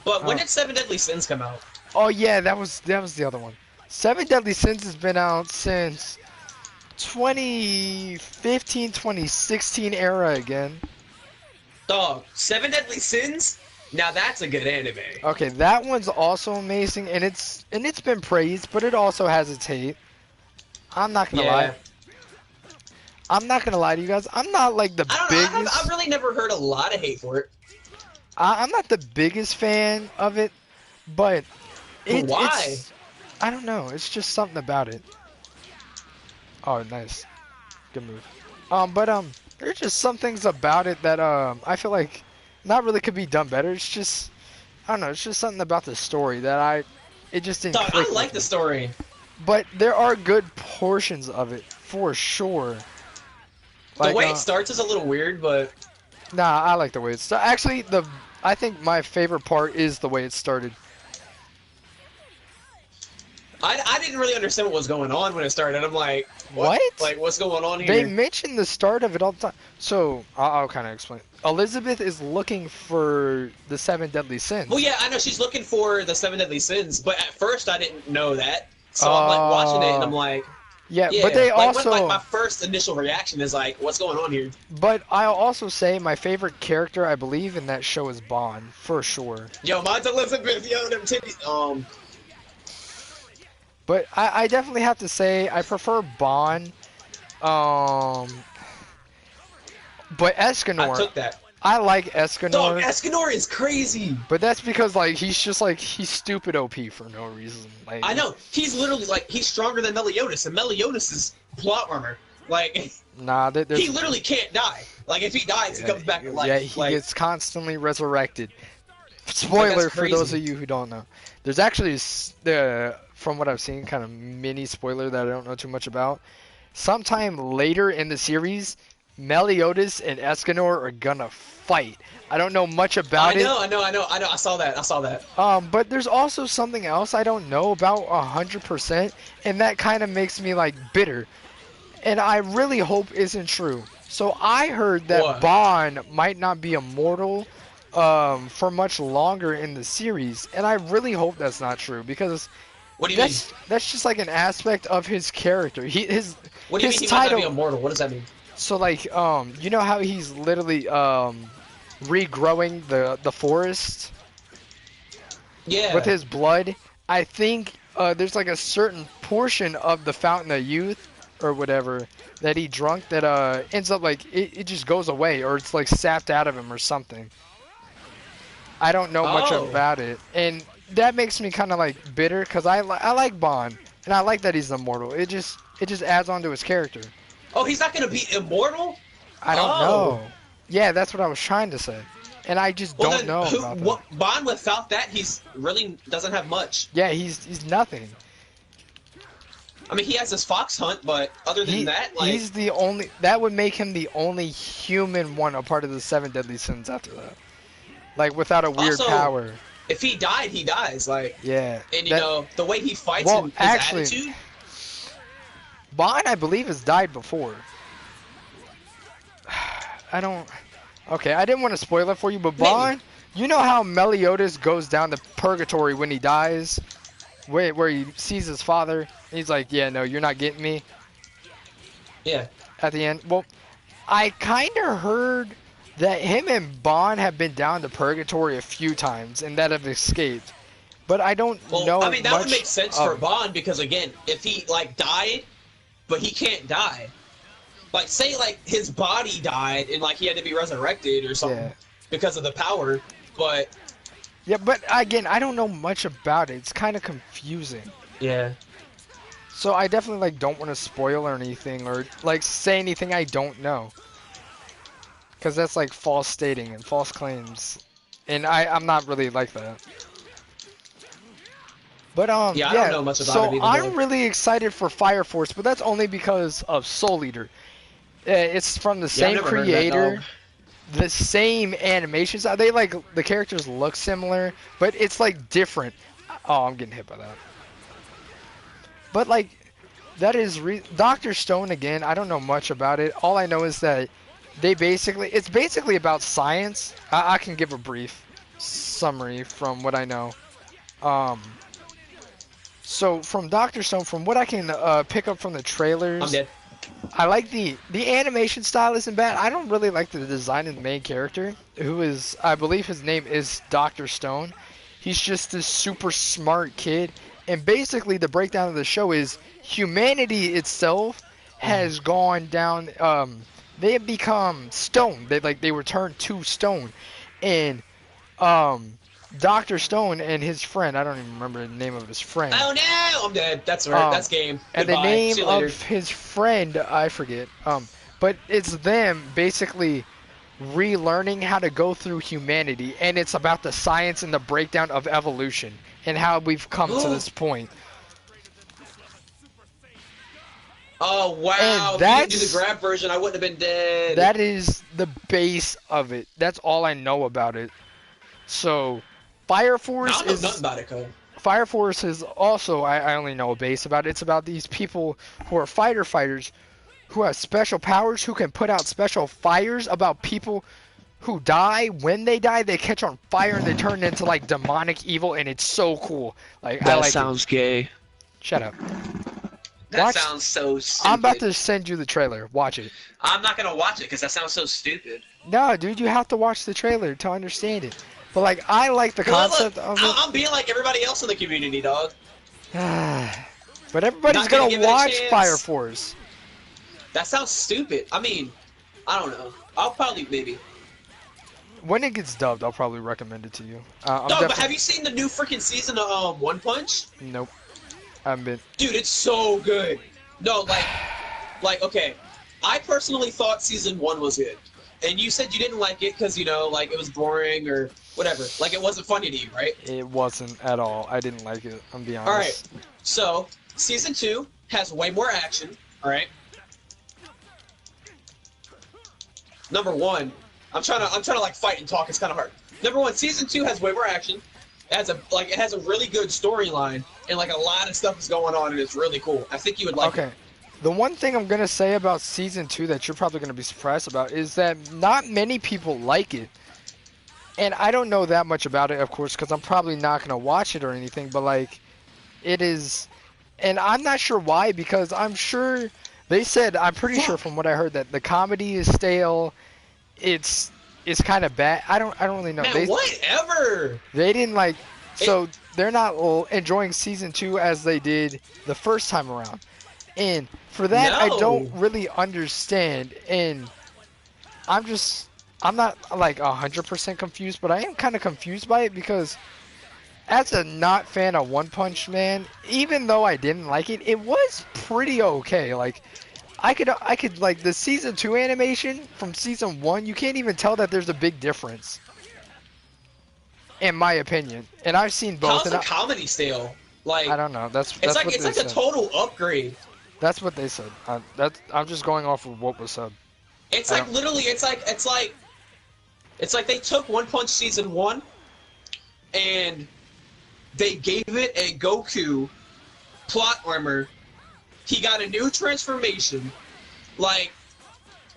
S1: But when
S2: Oh.
S1: did Seven Deadly Sins come out?
S2: Oh yeah, that was the other one. Seven Deadly Sins has been out since 2015, 2016 era again.
S1: Dog, Seven Deadly Sins? Now that's a good anime.
S2: Okay, that one's also amazing, and it's been praised, but it also has its hate. I'm not gonna lie. I'm not gonna lie to you guys. I'm not like the
S1: I don't know.
S2: biggest.
S1: I've really never heard a lot of hate for it.
S2: I'm not the biggest fan of it, but
S1: Why?
S2: it's I don't know. It's just something about it. Oh, nice, good move. There's just some things about it that I feel like not really could be done better. It's just I don't know. It's just something about the story that it just didn't.
S1: Dog,
S2: click
S1: I like
S2: with
S1: the
S2: me.
S1: story.
S2: But there are good portions of it for sure.
S1: The way it starts is a little weird, but
S2: Nah, I like the way it started. Actually, I think my favorite part is the way it started.
S1: I didn't really understand what was going on when it started. I'm like,
S2: What?
S1: Like, what's going on here?
S2: They mention the start of it all the time. So, I'll kind of explain. Elizabeth is looking for the 7 deadly sins.
S1: Well, yeah, I know she's looking for the Seven Deadly Sins, but at first I didn't know that. So I'm like watching it and I'm like,
S2: Yeah,
S1: yeah.
S2: but they
S1: like,
S2: also...
S1: like my first initial reaction is like, what's going on here?
S2: But I'll also say my favorite character, I believe, in that show is Bond, for sure.
S1: Yo, mine's Elizabeth. Yo, them titties.
S2: But I definitely have to say I prefer Bond. But
S1: I
S2: Escanor,
S1: took that.
S2: I like
S1: Dog,
S2: Escanor,
S1: Escanor is crazy.
S2: but that's because like he's stupid OP for no reason. Like
S1: I know. He's literally like he's stronger than Meliodas, and Meliodas is plot armor. Like
S2: nah,
S1: he literally can't die. Like if he dies, he comes back to life.
S2: yeah, he
S1: like,
S2: gets constantly resurrected. Spoiler for those of you who don't know. There's actually from what I've seen, kind of mini spoiler that I don't know too much about. Sometime later in the series, Meliodas and Escanor are gonna fight. I don't know much about it.
S1: I know. I saw that.
S2: But there's also something else I don't know about 100%, and that kind of makes me like bitter. And I really hope isn't true. So I heard that
S1: What?
S2: Bond might not be immortal for much longer in the series, and I really hope that's not true because
S1: What do you mean?
S2: that's just like an aspect of his character.
S1: What do you
S2: his
S1: mean he might not
S2: title.
S1: be immortal? What does that mean?
S2: So like you know how he's literally regrowing the forest
S1: Yeah.
S2: with his blood? I think there's like a certain portion of the Fountain of Youth or whatever that he drunk that ends up like it just goes away or it's like sapped out of him or something. I don't know much
S1: Oh.
S2: about it, and that makes me kind of like bitter because I like Bond and I like that he's immortal. It just adds on to his character.
S1: Oh, he's not gonna be immortal?
S2: I don't
S1: Oh.
S2: know. Yeah, that's what I was trying to say, and I just
S1: Well,
S2: don't
S1: then,
S2: know about that.
S1: what, Bond without that, he's really doesn't have much.
S2: Yeah, he's nothing.
S1: I mean, he has his fox hunt, but other than that, like,
S2: He's the only. That would make him the only human one a part of the seven deadly sins after that. Like without a weird
S1: Also,
S2: power.
S1: if he died, he dies. Like,
S2: Yeah.
S1: and you know the way he fights
S2: Well,
S1: and his
S2: actually-
S1: attitude.
S2: Bond, I believe, has died before. I don't. Okay, I didn't want to spoil it for you, but
S1: Maybe.
S2: Bond, you know how Meliodas goes down to purgatory when he dies, where he sees his father, and he's like, "Yeah, no, you're not getting me."
S1: Yeah.
S2: At the end, well, I kind of heard that him and Bond have been down to purgatory a few times and that have escaped, but I don't
S1: Well,
S2: know.
S1: I mean, that
S2: much
S1: would make sense for Bond because again, if he like died, but he can't die. Like, say like his body died and like he had to be resurrected or something
S2: Yeah.
S1: because of the power, but
S2: Yeah, but again, I don't know much about it. It's kind of confusing.
S1: yeah.
S2: So I definitely like don't want to spoil or anything or like say anything I don't know. Cuz that's like false stating and false claims. And I'm not really like that. But
S1: Yeah, I don't know much about
S2: so
S1: it either,
S2: I'm
S1: though.
S2: really excited for Fire Force, but that's only because of Soul Eater. It's from the
S1: Yeah, I've
S2: same
S1: never heard of that,
S2: creator.
S1: dog.
S2: The same animations. They like the characters look similar, but it's like different. Oh, I'm getting hit by that. But like, that is Dr. Stone again. I don't know much about it. All I know is that it's basically about science. I can give a brief summary from what I know. So from Dr. Stone, from what I can pick up from the trailers,
S1: I'm dead.
S2: I like the animation style isn't bad. I don't really like the design of the main character, who is, I believe his name is Dr. Stone. He's just this super smart kid, and basically the breakdown of the show is humanity itself has gone down. They have become stone. They were turned to stone, and Dr. Stone and his friend, I don't even remember the name of his friend.
S1: Oh no, I'm dead. That's right. That's game.
S2: And the
S1: Goodbye.
S2: name
S1: See you later.
S2: of his friend, I forget. But it's them basically relearning how to go through humanity, and it's about the science and the breakdown of evolution and how we've come to this point.
S1: Oh wow!
S2: And
S1: If you didn't do
S2: that's-
S1: the grab version, I wouldn't have been dead.
S2: That is the base of it. That's all I know about it. So, Fire
S1: I
S2: Force
S1: don't know
S2: is
S1: nothing about it, Cole.
S2: Fire Force is also, I only know a base about it. It's about these people who are fighters who have special powers, who can put out special fires about people who die. When they die, they catch on fire and they turn into like demonic evil, and it's so cool. Like I like it.
S1: gay.
S2: Shut up.
S1: That
S2: Watch-
S1: sounds so stupid.
S2: I'm about to send you the trailer. Watch it.
S1: I'm not gonna watch it because that sounds so stupid.
S2: No, dude, you have to watch the trailer to understand it. But like, I like the
S1: Well,
S2: concept
S1: look,
S2: of it.
S1: I'm being like everybody else in the community, dog.
S2: But everybody's
S1: Not gonna
S2: gonna
S1: give it a
S2: watch
S1: chance.
S2: Fire Force.
S1: That sounds stupid. I mean, I don't know. I'll probably maybe.
S2: When it gets dubbed, I'll probably recommend it to you. I'm
S1: No, but have you seen the new freaking season of One Punch?
S2: Nope. I haven't been.
S1: Dude, it's so good. No, like okay. I personally thought season 1 was good. And you said you didn't like it because, like it was boring or whatever. Like it wasn't funny to you, right?
S2: It wasn't at all. I didn't like it. I'm being honest.
S1: Alright. So, season 2 has way more action, alright? Number 1, I'm trying to like fight and talk, it's kinda hard. Number 1, season 2 has way more action. It has a really good storyline and like a lot of stuff is going on and it's really cool. I think you would like it.
S2: Okay. The one thing I'm going to say about Season 2 that you're probably going to be surprised about is that not many people like it. And I don't know that much about it, of course, because I'm probably not going to watch it or anything, but, like, it is... And I'm not sure why, because I'm sure... They said, I'm pretty sure from what I heard, that the comedy is stale, it's kind of bad. I don't really know.
S1: Man, whatever!
S2: They didn't, like... So, they're not enjoying Season 2 as they did the first time around. And for that, I don't really understand, and I'm not like 100% confused, but I am kind of confused by it because as a not fan of One Punch Man, even though I didn't like it, it was pretty okay. Like, I could like the season 2 animation from season 1, you can't even tell that there's a big difference, in my opinion. And I've seen both.
S1: How's the comedy style? Like,
S2: I don't know. That's
S1: it's
S2: what
S1: like
S2: they said.
S1: a total upgrade.
S2: That's what they said. I'm just going off of what was said.
S1: It's like literally, it's like they took One Punch season 1, and they gave it a Goku plot armor. He got a new transformation. Like,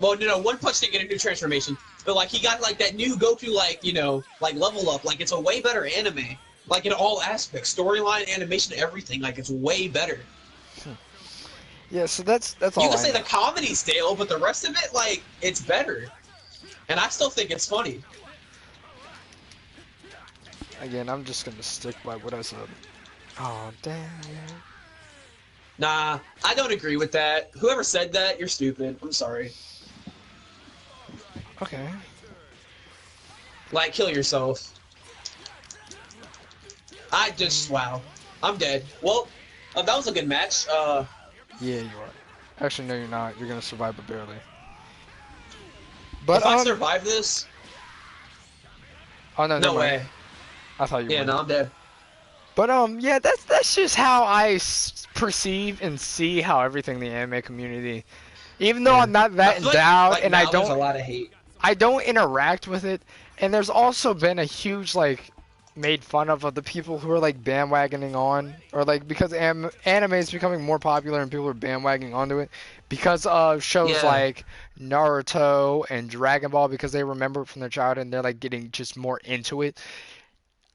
S1: well, no, One Punch didn't get a new transformation, but like he got like that new Goku, like like level up. Like it's a way better anime. Like in all aspects, storyline, animation, everything. Like it's way better.
S2: Yeah, so that's all.
S1: You can say the comedy's stale, but the rest of it, like, it's better. And I still think it's funny.
S2: Again, I'm just gonna stick by what I said. Oh, damn.
S1: Nah, I don't agree with that. Whoever said that, you're stupid. I'm sorry.
S2: Okay.
S1: Like, kill yourself. Wow. I'm dead. Well, that was a good match.
S2: Yeah, you are. Actually, no, you're not. You're gonna survive, but barely. But
S1: if I survive this...
S2: Oh, no
S1: way.
S2: I thought you were.
S1: Yeah, no, I'm dead.
S2: But, yeah, that's just how I perceive and see how everything in the anime community... Even though I'm not that endowed, and I don't...
S1: There's a lot of hate.
S2: I don't interact with it, and there's also been a huge, like... made fun of the people who are like bandwagoning on, or like because anime is becoming more popular and people are bandwagoning onto it because of shows like Naruto and Dragon Ball, because they remember it from their childhood and they're like getting just more into it.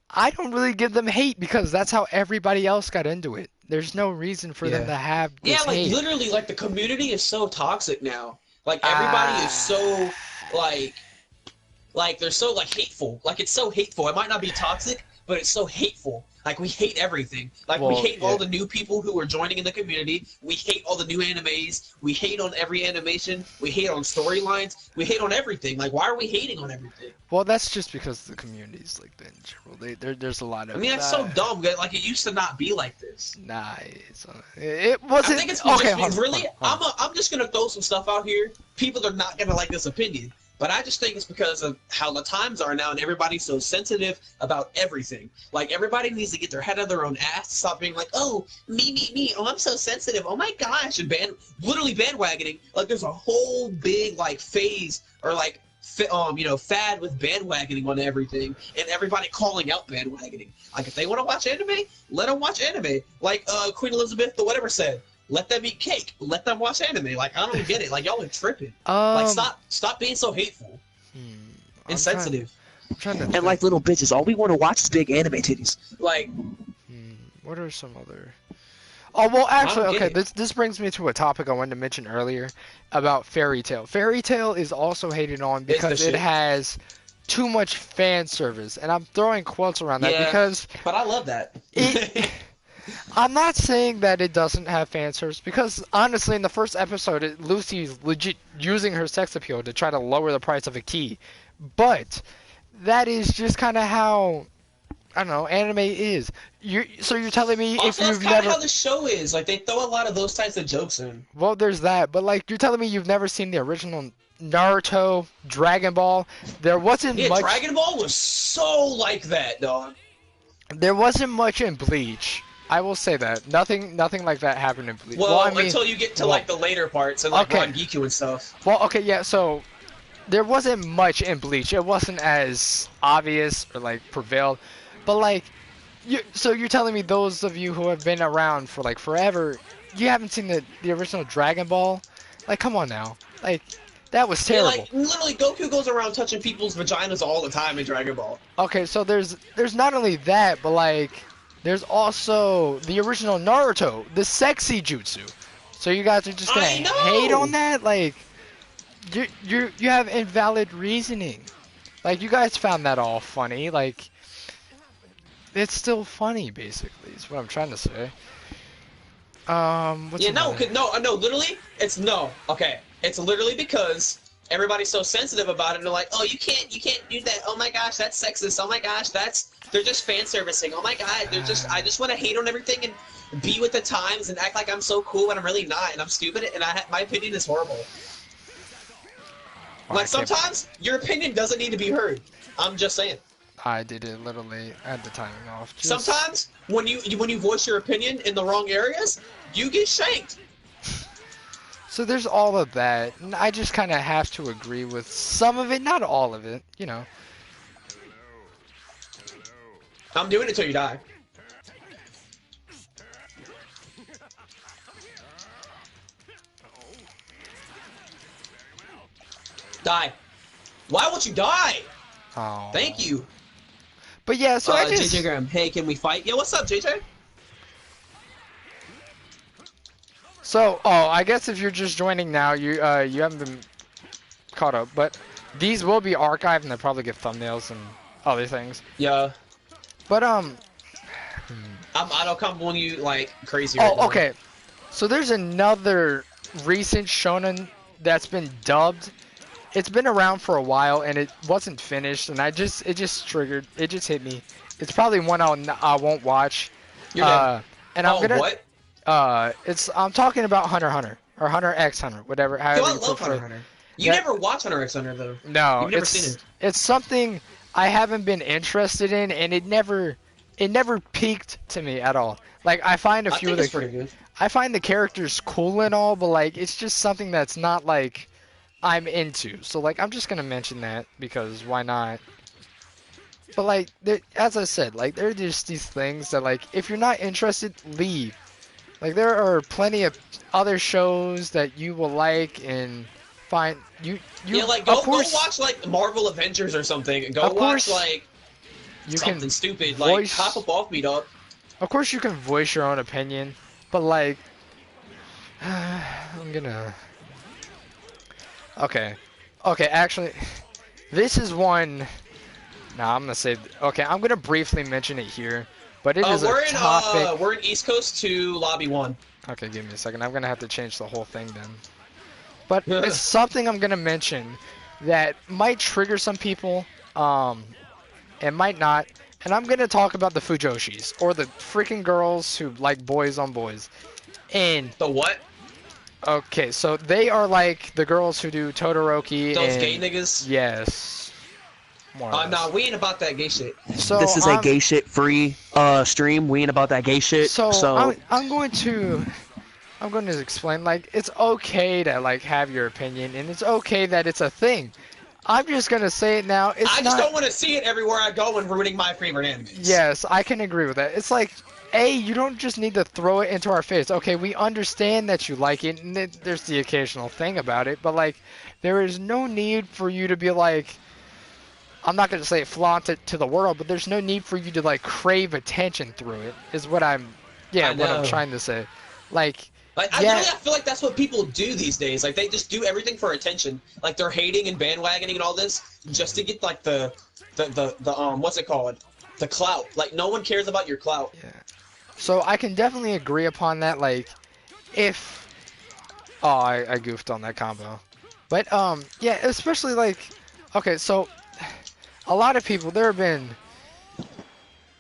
S2: I don't really give them hate because that's how everybody else got into it. There's no reason for them to have this hate.
S1: Literally, like the community is so toxic now. Like everybody is so like they're so like hateful. Like it's so hateful. It might not be toxic, but it's so hateful. Like we hate everything. Like we hate all the new people who are joining in the community. We hate all the new animes. We hate on every animation. We hate on storylines. We hate on everything. Like why are we hating on everything?
S2: Well, that's just because the community's like in general. There's a lot of.
S1: I mean, that's so dumb. Like it used to not be like this.
S2: Nah, it wasn't.
S1: I think it's
S2: okay.
S1: I'm just gonna throw some stuff out here. People are not gonna like this opinion. But I just think it's because of how the times are now and everybody's so sensitive about everything. Like, everybody needs to get their head out of their own ass to stop being like, oh, me, oh, I'm so sensitive, oh my gosh, and literally bandwagoning. Like, there's a whole big, like, phase or, like, fad with bandwagoning on everything and everybody calling out bandwagoning. Like, if they want to watch anime, let them watch anime. Like, Queen Elizabeth or whatever said. Let them eat cake. Let them watch anime. Like, I don't get it. Like, y'all are tripping. Like, stop being so hateful. Insensitive.
S2: And
S1: like little bitches, all we want to watch is big anime titties. Like...
S2: What are some other... Oh, well, actually, okay, this brings me to a topic I wanted to mention earlier about Fairy Tail. Fairy Tail is also hated on because it has too much fan service. And I'm throwing quotes around that because...
S1: but I love that.
S2: I'm not saying that it doesn't have fan service because honestly, in the first episode, Lucy's legit using her sex appeal to try to lower the price of a key. But that is just kind of how I don't know anime is. So you're telling me if
S1: Also, that's
S2: you've
S1: kind of
S2: never
S1: how the show is. Like, they throw a lot of those types of jokes in.
S2: well, there's that. But like you're telling me you've never seen the original Naruto, Dragon Ball. There wasn't
S1: Yeah,
S2: much.
S1: Dragon Ball was so like that, dog.
S2: There wasn't much in Bleach. I will say that. Nothing like that happened in Bleach.
S1: Well,
S2: I mean,
S1: until you get to, like, the later parts and, like,
S2: Okay.
S1: Rangiku and stuff.
S2: well, okay, yeah, so there wasn't much in Bleach. It wasn't as obvious or, like, prevailed. But, like, so you're telling me those of you who have been around for, like, forever, you haven't seen the original Dragon Ball? Like, come on now. Like, that was
S1: Yeah,
S2: terrible.
S1: like, literally, Goku goes around touching people's vaginas all the time in Dragon Ball.
S2: Okay, so there's not only that, but, like, there's also the original Naruto, the sexy jutsu. So you guys are just gonna
S1: I know!
S2: hate on that? Like, you have invalid reasoning. Like, you guys found that all funny. Like, it's still funny, basically. Is what I'm trying to say. What's
S1: Yeah, no,
S2: another-
S1: no, literally, it's no. Okay, it's literally because everybody's so sensitive about it. And they're like, oh, you can't do that. Oh my gosh, that's sexist. Oh my gosh, they're just fan servicing. Oh my god, I just want to hate on everything and be with the times and act like I'm so cool when I'm really not, and I'm stupid, and my opinion is horrible.
S2: Oh,
S1: Like,
S2: I can't-
S1: sometimes your opinion doesn't need to be heard. I'm just saying.
S2: I did it literally at the timing off. Just-
S1: Sometimes when you voice your opinion in the wrong areas, you get shanked.
S2: So there's all of that, and I just kind of have to agree with some of it, not all of it, you know.
S1: I'm doing it till you die. Die. Why won't you die?
S2: Oh.
S1: Thank you.
S2: But yeah, so I just
S1: JJ Graham, hey, can we fight? Yo, what's up, JJ?
S2: I guess if you're just joining now, you haven't been caught up, but these will be archived and they'll probably get thumbnails and other things.
S1: Yeah.
S2: But
S1: I don't come on you like crazy. right
S2: oh,
S1: now.
S2: okay. So there's another recent shonen that's been dubbed. It's been around for a while and it wasn't finished, and it just triggered. It just hit me. It's probably one I won't watch.
S1: You're dead.
S2: And I'm
S1: Oh,
S2: gonna.
S1: what?
S2: I'm talking about Hunter x Hunter or Hunter x Hunter, whatever.
S1: Yo,
S2: However
S1: I
S2: you
S1: love
S2: prefer.
S1: Hunter x Hunter. You
S2: Yeah.
S1: never watch Hunter x Hunter though.
S2: No,
S1: You've never
S2: it's
S1: seen it.
S2: it's something I haven't been interested in, and it never peaked to me at all. Like I find a
S1: I
S2: few
S1: think
S2: of
S1: it's
S2: the
S1: pretty good.
S2: I find the characters cool and all, but like it's just something that's not like I'm into. So like I'm just gonna mention that because why not? But like as I said, like there are just these things that like if you're not interested, leave. Like there are plenty of other shows that you will like and find you
S1: Yeah, like
S2: of
S1: go
S2: course
S1: watch like Marvel Avengers or something. Go
S2: Of
S1: watch
S2: course,
S1: like
S2: you
S1: something
S2: can
S1: stupid.
S2: voice-
S1: Like hop up off me, dog.
S2: of course you can voice your own opinion, but like I'm gonna okay actually this is one. Nah, I'm gonna say okay. I'm gonna briefly mention it here, but it is
S1: We're
S2: a
S1: in
S2: topic.
S1: we're in East Coast to Lobby 1.
S2: Okay, give me a second. I'm gonna have to change the whole thing then. But it's something I'm gonna mention that might trigger some people, and might not. And I'm gonna talk about the Fujoshis, or the freaking girls who like boys on boys. And
S1: The what?
S2: okay, so they are like the girls who do Todoroki.
S1: Those
S2: and,
S1: gay niggas?
S2: Yes. More or less.
S1: Nah, we ain't about that gay shit.
S2: So
S1: this is a
S2: I'm-
S1: gay shit free stream. We ain't about that gay shit.
S2: So, I'm going to explain, like, it's okay to like have your opinion, and it's okay that it's a thing. I'm just gonna say it now. It's
S1: I
S2: not.
S1: just don't want to see it everywhere I go and ruining my favorite animes.
S2: Yes, I can agree with that. It's like, you don't just need to throw it into our face. Okay, we understand that you like it, and there's the occasional thing about it, but like, there is no need for you to be like. I'm not gonna say flaunt it to the world, but there's no need for you to like crave attention through it. Is what I'm trying to say. Like,
S1: Like, I feel like that's what people do these days. Like, they just do everything for attention. Like, they're hating and bandwagoning and all this just to get, like, the what's it called? The clout. Like, no one cares about your clout.
S2: yeah. So I can definitely agree upon that. Like, if I goofed on that combo, but yeah, especially like, okay, so a lot of people there have been.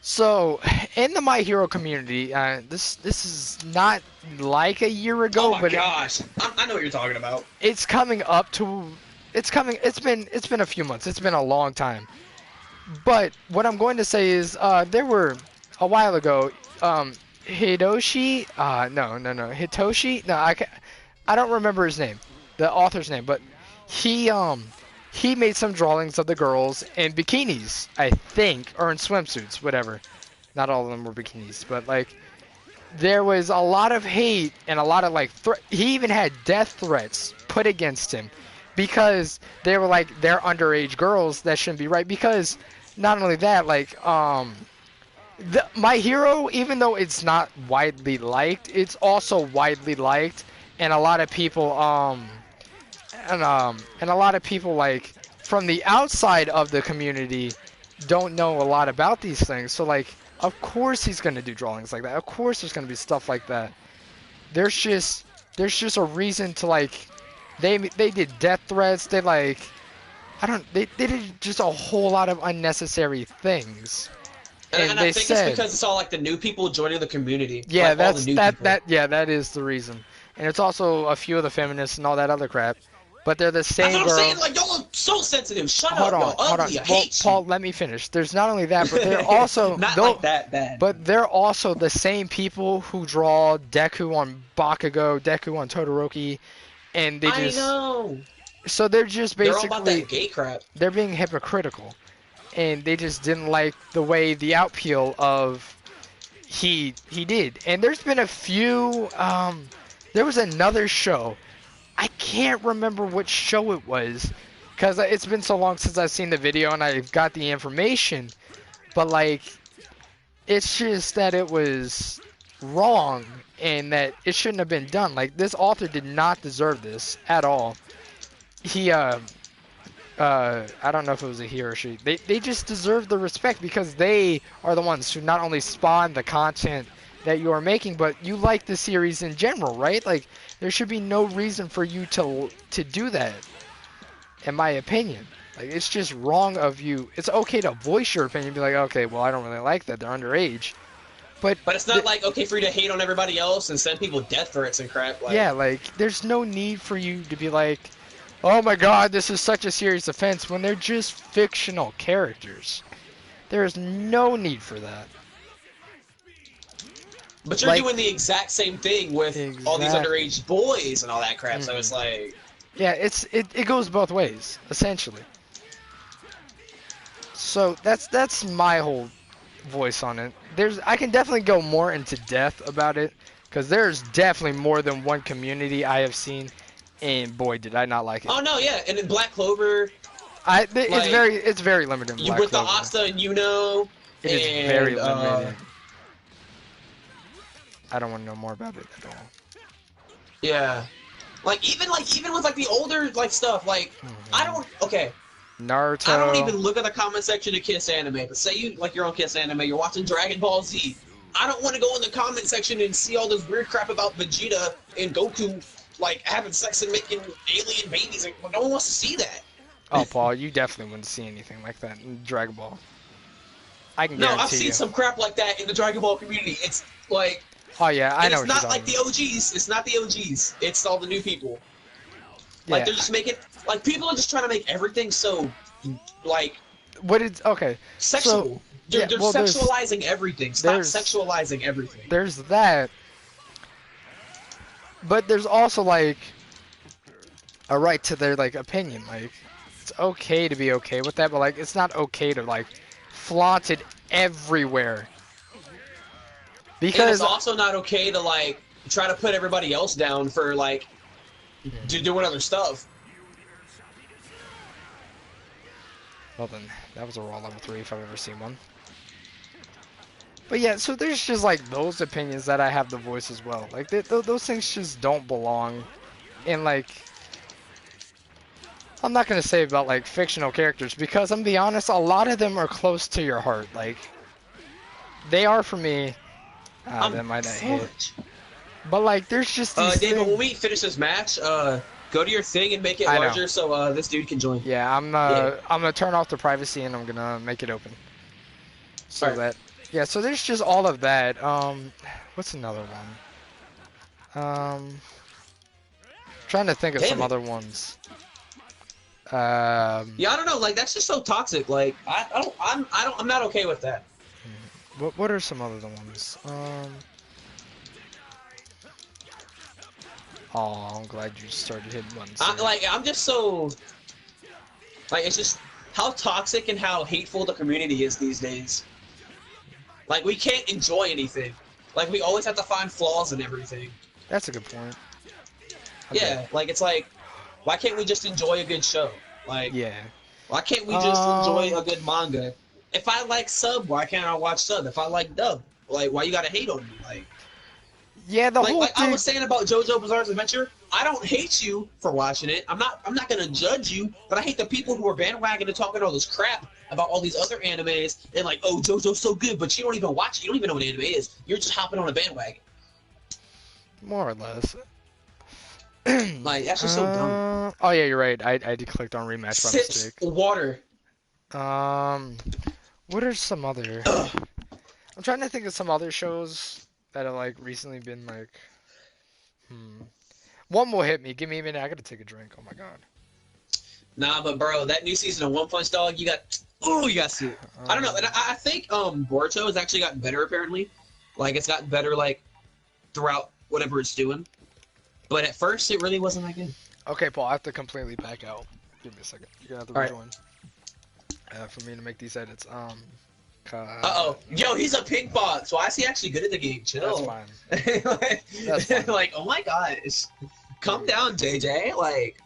S2: So, in the My Hero community, this is not like a year
S1: Oh
S2: ago,
S1: my
S2: but
S1: gosh, I know what you're talking about.
S2: it's coming up to, it's coming. It's been a few months. It's been a long time. But what I'm going to say is, there were a while ago, Hidoshi, no, Hitoshi, no, I don't remember his name, the author's name, but he, he made some drawings of the girls in bikinis, I think, or in swimsuits, whatever. Not all of them were bikinis, but like, there was a lot of hate and a lot of like, he even had death threats put against him because they were like, they're underage girls, that shouldn't be right, because not only that, like, My Hero, even though it's not widely liked, it's also widely liked, and a lot of people, and a lot of people, like, from the outside of the community don't know a lot about these things. So, like, of course he's gonna do drawings like that. Of course there's gonna be stuff like that. There's just, a reason to, like, they did death threats. They like, they did just a whole lot of unnecessary things.
S1: And
S2: they
S1: I think
S2: said,
S1: it's because it's all like the new people joining the community.
S2: yeah,
S1: like, all the new people.
S2: that is the reason. And it's also a few of the feminists and all that other crap. But they're the
S1: That's
S2: same
S1: what I'm
S2: girl.
S1: saying. Like, y'all are so sensitive. Shut
S2: Hold
S1: up,
S2: on,
S1: y'all.
S2: hold on.
S1: Ugly. I
S2: Well,
S1: hate
S2: Paul,
S1: you.
S2: let me finish. There's not only that, but they're also
S1: Not like that bad.
S2: But they're also the same people who draw Deku on Bakugo, Deku on Todoroki, and they
S1: I
S2: just
S1: know.
S2: so they're just
S1: They're all about
S2: basically
S1: that gay crap.
S2: they're being hypocritical, and they just didn't like the way the outpeel of he did. And there's been a few. There was another show. I can't remember which show it was, because it's been so long since I've seen the video and I got the information. But like, it's just that it was wrong and that it shouldn't have been done. Like, this author did not deserve this at all. He I don't know if it was a he or she. They just deserve the respect because they are the ones who not only spawn the content that you are making, but you like the series in general, right? Like, there should be no reason for you to do that, in my opinion. Like, it's just wrong of you. It's okay to voice your opinion, be like, okay, well, I don't really like that. They're underage. But
S1: it's not like okay for you to hate on everybody else and send people death threats and crap. Like,
S2: yeah, like, there's no need for you to be like, oh my god, this is such a serious offense, when they're just fictional characters. There is no need for that.
S1: But you're
S2: like,
S1: doing the exact same thing with all these underage boys and all that crap. So it's like,
S2: yeah, it goes both ways, essentially. So that's my whole voice on it. I can definitely go more into depth about it, because there's definitely more than one community I have seen, and boy, did I not like it.
S1: oh no, yeah, and in Black Clover,
S2: it's very limited. In Black
S1: with
S2: Clover.
S1: the Asta and Yuno,
S2: It is very limited. I don't want to know more about it at all.
S1: Yeah, even with like the older like stuff, like I don't
S2: Naruto.
S1: I don't even look at the comment section of Kiss Anime. But say you're on Kiss Anime, you're watching Dragon Ball Z. I don't want to go in the comment section and see all this weird crap about Vegeta and Goku like having sex and making alien babies. Like, no one wants to see that.
S2: Oh, Paul, you definitely wouldn't see anything like that in Dragon Ball. I can guarantee
S1: I've seen
S2: you.
S1: some crap like that in the Dragon Ball community. It's like,
S2: oh yeah, I know.
S1: It's not like the OGs. It's not the OGs. It's all the new people. Like,
S2: yeah.
S1: they're just making, like, people are just trying to make everything so, like,
S2: what is okay?
S1: sexual.
S2: So,
S1: they're sexualizing everything. Stop sexualizing everything.
S2: There's that, but there's also like a right to their like opinion. Like, it's okay to be okay with that, but like, it's not okay to like flaunt it everywhere. Because
S1: and it's also not okay to like try to put everybody else down for like doing other stuff.
S2: Well then, that was a raw level 3 if I've ever seen one. But yeah, so there's just like those opinions that I have the voice as well. Like those things just don't belong. And like, I'm not gonna say about like fictional characters because I'm gonna be honest, a lot of them are close to your heart. Like, they are for me. That might not hit.
S1: Fudge.
S2: But like, there's just these
S1: David, when
S2: things.
S1: we finish this match, go to your thing and make it
S2: I know.
S1: larger so this dude can join.
S2: Yeah, I'm gonna turn off the privacy and I'm gonna make it open. So
S1: Alright.
S2: that, yeah. So there's just all of that. What's another one? Trying to think of
S1: Damn
S2: some
S1: it.
S2: other ones.
S1: Yeah, I don't know. Like that's just so toxic. Like I'm not okay with that.
S2: What are some other ones? Oh, I'm glad you started hitting buttons.
S1: I'm just so. Like it's just how toxic and how hateful the community is these days. Like we can't enjoy anything. Like we always have to find flaws in everything.
S2: That's a good point.
S1: Yeah, like it's like, why can't we just enjoy a good show? Like,
S2: Yeah.
S1: why can't we just enjoy a good manga? If I like sub, why can't I watch sub? If I like dub, like why you gotta hate on me? Like,
S2: Yeah, the whole
S1: like
S2: thing.
S1: I was saying about JoJo Bizarre's Adventure, I don't hate you for watching it. I'm not gonna judge you, but I hate the people who are bandwagoning and talking all this crap about all these other animes and like, oh, JoJo's so good, but you don't even watch it. You don't even know what anime is. You're just hopping on a bandwagon.
S2: More or less.
S1: Like that's just so dumb.
S2: Oh yeah, you're right. I clicked on rematch by
S1: Sips
S2: mistake.
S1: water.
S2: What are some other? I'm trying to think of some other shows that have like recently been like. One will hit me. Give me a minute. I gotta take a drink. Oh my god.
S1: Nah, but bro, that new season of One Punch Dog, you got to see it. I don't know, and I think Boruto has actually gotten better apparently. Like it's gotten better like throughout whatever it's doing. But at first, it really wasn't that good.
S2: Okay, Paul. I have to completely back out. Give me a second. You're gonna have to
S1: Alright.
S2: rejoin. For me to make these edits.
S1: Uh-oh. Yo, he's a pink bot, so why is he actually good at the game? Chill.
S2: That's fine.
S1: like,
S2: That's fine.
S1: like, oh my gosh. Calm down, JJ. Like,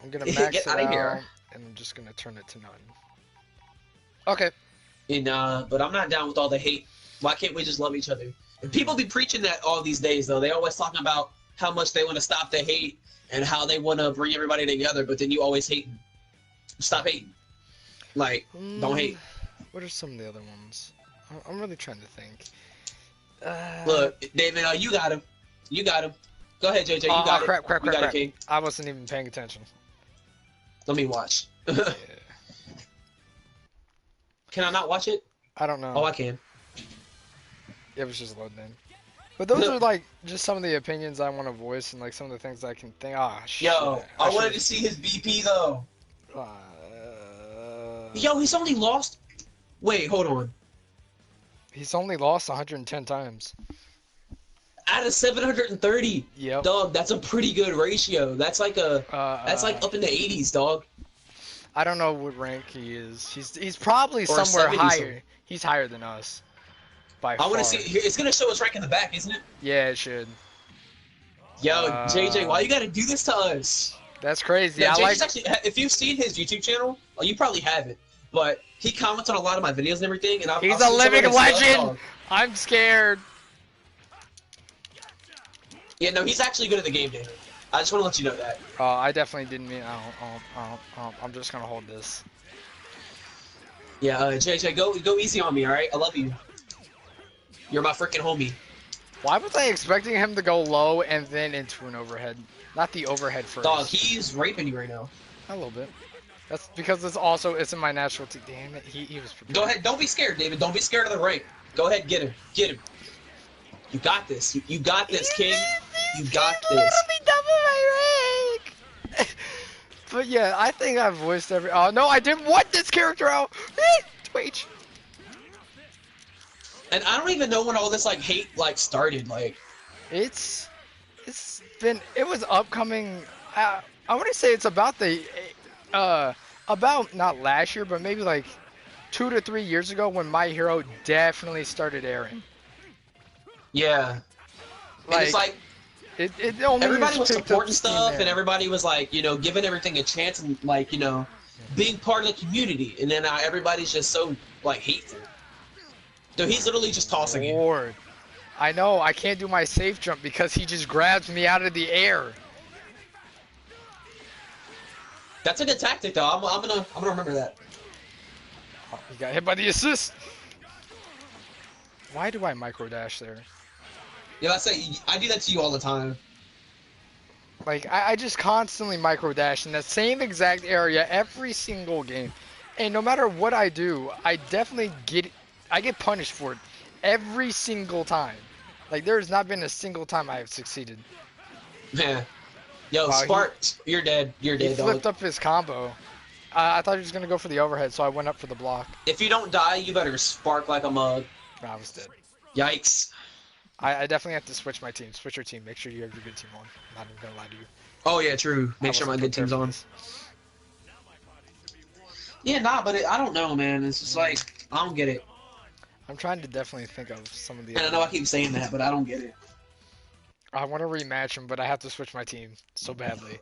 S2: I'm gonna max
S1: Get
S2: it
S1: outta
S2: out,
S1: here.
S2: and I'm just gonna turn it to none. Okay.
S1: but I'm not down with all the hate. Why can't we just love each other? And people be preaching that all these days, though. They always talking about how much they want to stop the hate and how they want to bring everybody together, but then you always hate. Stop hating. Like, don't hate.
S2: What are some of the other ones? I'm really trying to think.
S1: Look, David, you got him. You got him. Go ahead, JJ. You got
S2: crap,
S1: it. You got it, King.
S2: I wasn't even paying attention.
S1: Let me watch.
S2: Yeah.
S1: Can I not watch it?
S2: I don't know.
S1: Oh, I can.
S2: It was just loading in. But those
S1: No.
S2: are like just some of the opinions I want to voice and like some of the things I can think. Ah, shit.
S1: Yo, I wanted to
S2: should've-
S1: see his BP though.
S2: Uh,
S1: Yo, he's only lost. Wait, hold on.
S2: He's only lost 110 times.
S1: Out of 730,
S2: Yep.
S1: dog, that's a pretty good ratio. That's like that's like up in the 80s, dog.
S2: I don't know what rank he is. He's probably
S1: Or
S2: somewhere
S1: 70
S2: higher.
S1: something.
S2: He's higher than us. By
S1: I
S2: far.
S1: want to see. It's gonna show us rank in the back, isn't it?
S2: Yeah, it should.
S1: Yo, JJ, why you gotta do this to us?
S2: That's crazy.
S1: Yeah,
S2: I
S1: JJ's
S2: like.
S1: actually. If you've seen his YouTube channel, well, you probably haven't. But he comments on a lot of my videos and everything, and
S2: He's
S1: I've
S2: a
S1: seen some of
S2: living
S1: his stuff,
S2: legend.
S1: dog.
S2: I'm scared.
S1: Yeah, no, he's actually good at the game, David. I just want to let you know that.
S2: I definitely didn't mean. I'm just gonna hold this.
S1: Yeah, JJ, go easy on me, all right? I love you. You're my freaking homie.
S2: Why was I expecting him to go low and then into an overhead? Not the overhead first.
S1: Dog, he's raping you right now.
S2: A little bit. That's because it's in my natural team. Damn it, he was prepared.
S1: Go ahead, don't be scared, David. Don't be scared of the rank. Go ahead, get him. Get him. You got this. You got this, King. You got this.
S2: Let me double my rank. But yeah, I think I've voiced every. Oh no, I didn't want this character out. Twitch.
S1: And I don't even know when all this like hate like started. Like,
S2: It was upcoming. I want to say it's about about not last year, but maybe like 2 to 3 years ago when My Hero definitely started airing.
S1: yeah. And it's like
S2: It only
S1: everybody was
S2: picked up
S1: supporting
S2: steam
S1: stuff,
S2: there.
S1: and everybody was like, giving everything a chance, and like, being part of the community. And then now everybody's just so like hateful. So he's literally just tossing it.
S2: Lord. I know, I can't do my safe jump because he just grabs me out of the air.
S1: That's a good tactic, though. I'm gonna remember that.
S2: Oh, he got hit by the assist. Why do I micro dash there?
S1: Yeah, I do that to you all the time.
S2: Like, I just constantly micro dash in that same exact area every single game. And no matter what I do, I get punished for it every single time. Like, there's not been a single time I have succeeded.
S1: Yeah. Yo,
S2: Wow,
S1: Spark, you're dead. You're
S2: he
S1: dead,
S2: flipped
S1: dog.
S2: up his combo. I thought he was going to go for the overhead, so I went up for the block.
S1: If you don't die, you better spark like a mug.
S2: I was dead.
S1: Yikes.
S2: I definitely have to switch my team. Switch your team. Make sure you have your good team on. I'm not even going to lie to you.
S1: Oh, yeah, true.
S2: I
S1: Make sure my
S2: wasn't
S1: good team's
S2: prepared for
S1: on.
S2: this.
S1: Yeah, nah, but I don't know, man. It's just like, I don't get it.
S2: I'm trying to definitely think of some of the
S1: And I know I keep saying that, but I don't get it.
S2: I want to rematch him, but I have to switch my team so badly.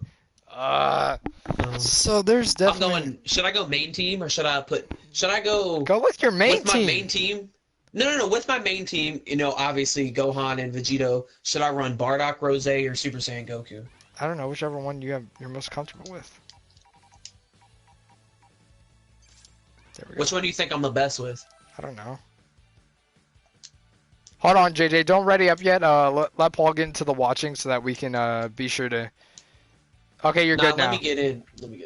S2: So there's
S1: I'm
S2: definitely.
S1: going, should I go main team or should I go
S2: Go with your main
S1: with my
S2: team.
S1: main team? No. With my main team, obviously Gohan and Vegito. Should I run Bardock, Rose, or Super Saiyan Goku?
S2: I don't know, whichever one you're most comfortable with. There we go.
S1: Which one do you think I'm the best with?
S2: I don't know. Hold on, JJ. Don't ready up yet. Let Paul get into the watching so that we can be sure to. Okay, you're good now.
S1: Let me get in.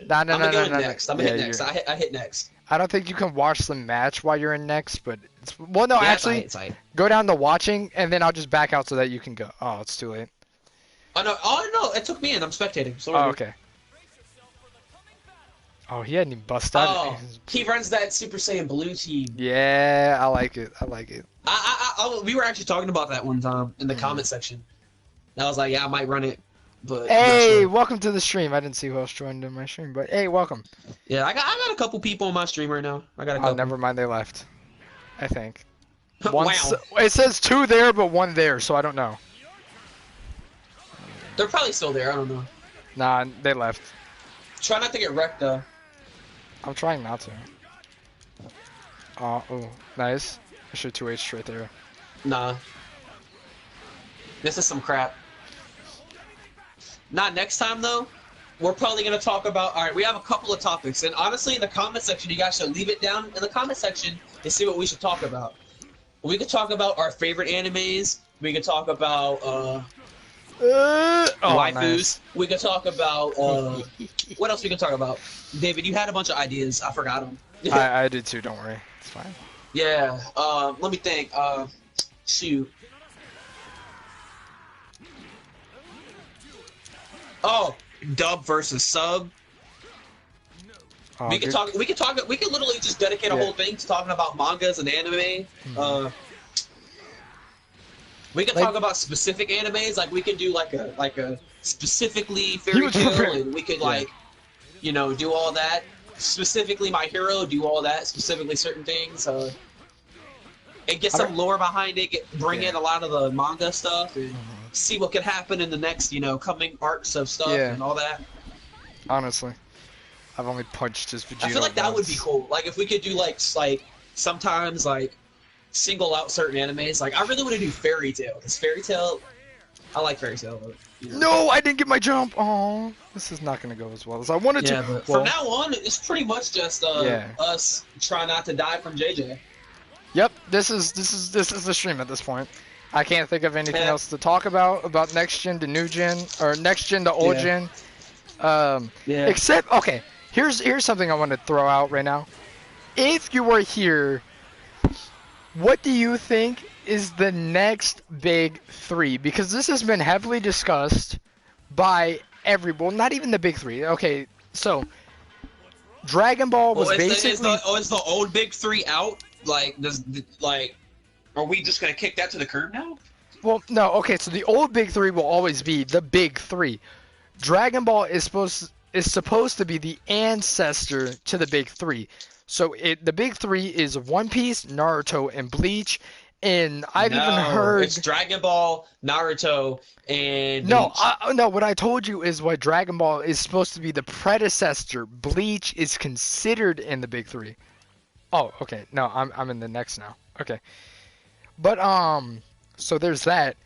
S2: No,
S1: I'm gonna go
S2: no.
S1: next. I'm gonna hit next. I hit next.
S2: I don't think you can watch the match while you're in next, but well, no,
S1: Yeah,
S2: actually,
S1: it's aight.
S2: go down to watching, and then I'll just back out so that you can go. Oh, it's too late.
S1: Oh no! It took me in. I'm spectating. So
S2: Oh, okay. Oh, he hadn't even busted out.
S1: Oh, he runs that Super Saiyan Blue team.
S2: Yeah, I like it. I like it.
S1: We were actually talking about that one time in the comment section. And I was like, yeah, I might run it, but I'm not
S2: Hey,
S1: sure.
S2: welcome to the stream. I didn't see who else joined in my stream, but hey, welcome.
S1: Yeah, I got a couple people on my stream right now. I got a
S2: Oh,
S1: couple.
S2: never mind, they left. I think.
S1: Wow.
S2: It says 2 there, but 1 there, so I don't know.
S1: They're probably still there. I don't know.
S2: Nah, they left.
S1: Try not to get wrecked though.
S2: I'm trying not to. Oh, nice. I should 2H right there.
S1: Nah. This is some crap. Not next time though. We're probably gonna talk about. All right, we have a couple of topics, and honestly, in the comment section, you guys should leave it down in the comment section and see what we should talk about. We could talk about our favorite animes. We could talk about waifus.
S2: Nice.
S1: We could talk about what else we could talk about? David, you had a bunch of ideas. I forgot them.
S2: I did too. Don't worry, it's fine.
S1: Yeah. Let me think. Shoot. Oh, dub versus sub.
S2: Oh,
S1: We could talk. We could literally just dedicate a
S2: Yeah.
S1: whole thing to talking about mangas and anime. We could
S2: Like-
S1: talk about specific animes. Like we could do like a specifically
S2: He
S1: Fairy
S2: was
S1: Tail,
S2: prepared.
S1: and we could
S2: Yeah.
S1: do all that. Specifically My Hero, do all that. Specifically certain things. And get
S2: I
S1: some
S2: don't-
S1: lore behind it. Bring
S2: Yeah.
S1: in a lot of the manga stuff and see what could happen in the next coming arcs of stuff
S2: Yeah.
S1: and all that.
S2: Honestly, I've only punched his Vegeta.
S1: I feel like that would be
S2: once.
S1: cool. Like if we could do like sometimes like single out certain animes. Like I really want to do Fairy Tail because Fairy Tail, I like Fairy Tail. But,
S2: No, I didn't get my jump. Oh, this is not gonna go as well as I wanted
S1: Yeah,
S2: to.
S1: but
S2: Well,
S1: from now on, it's pretty much just
S2: Yeah.
S1: us trying not to die from JJ.
S2: Yep, this is the stream at this point. I can't think of anything
S1: Yeah.
S2: else to talk about next gen to new gen or next gen to old
S1: Yeah.
S2: gen.
S1: Yeah.
S2: Except, okay, here's something I want to throw out right now. If you were here, what do you think is the next big 3? Because this has been heavily discussed by well, not even the big 3. Okay, so Dragon Ball was basically.
S1: Is the old big 3 out? Like are we just gonna kick that to the curb now?
S2: Well, no, okay, so the old big 3 will always be the big 3. Dragon Ball is supposed to be the ancestor to the big 3. So the big 3 is One Piece, Naruto, and Bleach. And I've even heard
S1: it's Dragon Ball, Naruto, and
S2: no,
S1: Bleach.
S2: no. What I told you is what Dragon Ball is supposed to be the predecessor. Bleach is considered in the big 3. Oh, okay. No, I'm in the next now. Okay, but so there's that.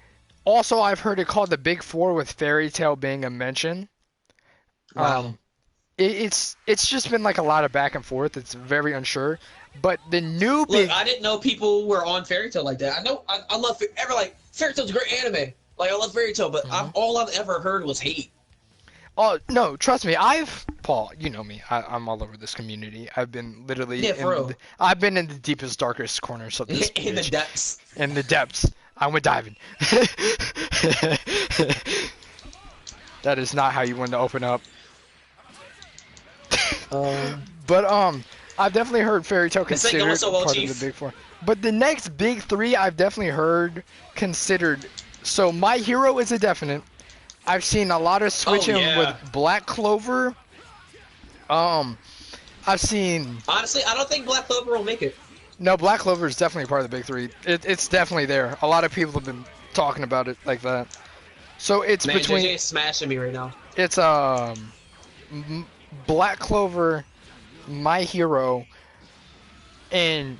S2: Also, I've heard it called the Big 4 with Fairy Tail being a mention.
S1: Wow.
S2: It's just been like a lot of back and forth. It's very unsure. But the new big
S1: Look, I didn't know people were on Fairy Tail like that. I know I love Fairy Tail's a great anime. Like, I love Fairy Tail, but all I've ever heard was hate.
S2: Oh no, trust me. Paul. You know me. I'm all over this community. I've been literally. I've been in the deepest, darkest corners of this.
S1: In the depths.
S2: In the depths. I went diving. That is not how you want to open up. But I've definitely heard Fairy Tail considered part of the big four. But the next big three, I've definitely heard considered. So My Hero is a definite. I've seen a lot of switching with Black Clover. I've seen.
S1: Honestly, I don't think Black Clover will make it.
S2: No, Black Clover is definitely part of the big three. It's definitely there. A lot of people have been talking about it like that. So it's between.
S1: JJ is smashing me right now.
S2: It's Black Clover, My Hero, and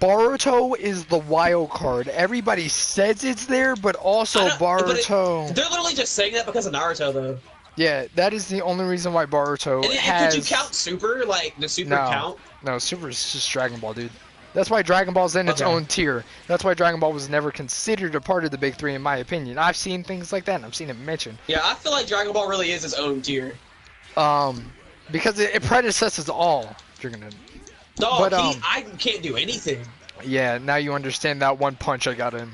S2: Boruto is the wild card. Everybody says it's there, but also Boruto.
S1: They're literally just saying that because of Naruto, though.
S2: Yeah, that is the only reason why Boruto has.
S1: Could you count Super? Like the Super count?
S2: No, Super is just Dragon Ball, dude. That's why Dragon Ball's in its own tier. That's why Dragon Ball was never considered a part of the big three, in my opinion. I've seen things like that, and I've seen it mentioned.
S1: Yeah, I feel like Dragon Ball really is its own tier.
S2: Because it predecesses all. You're gonna.
S1: Dog, I can't do anything.
S2: Yeah, now you understand that one punch I got in.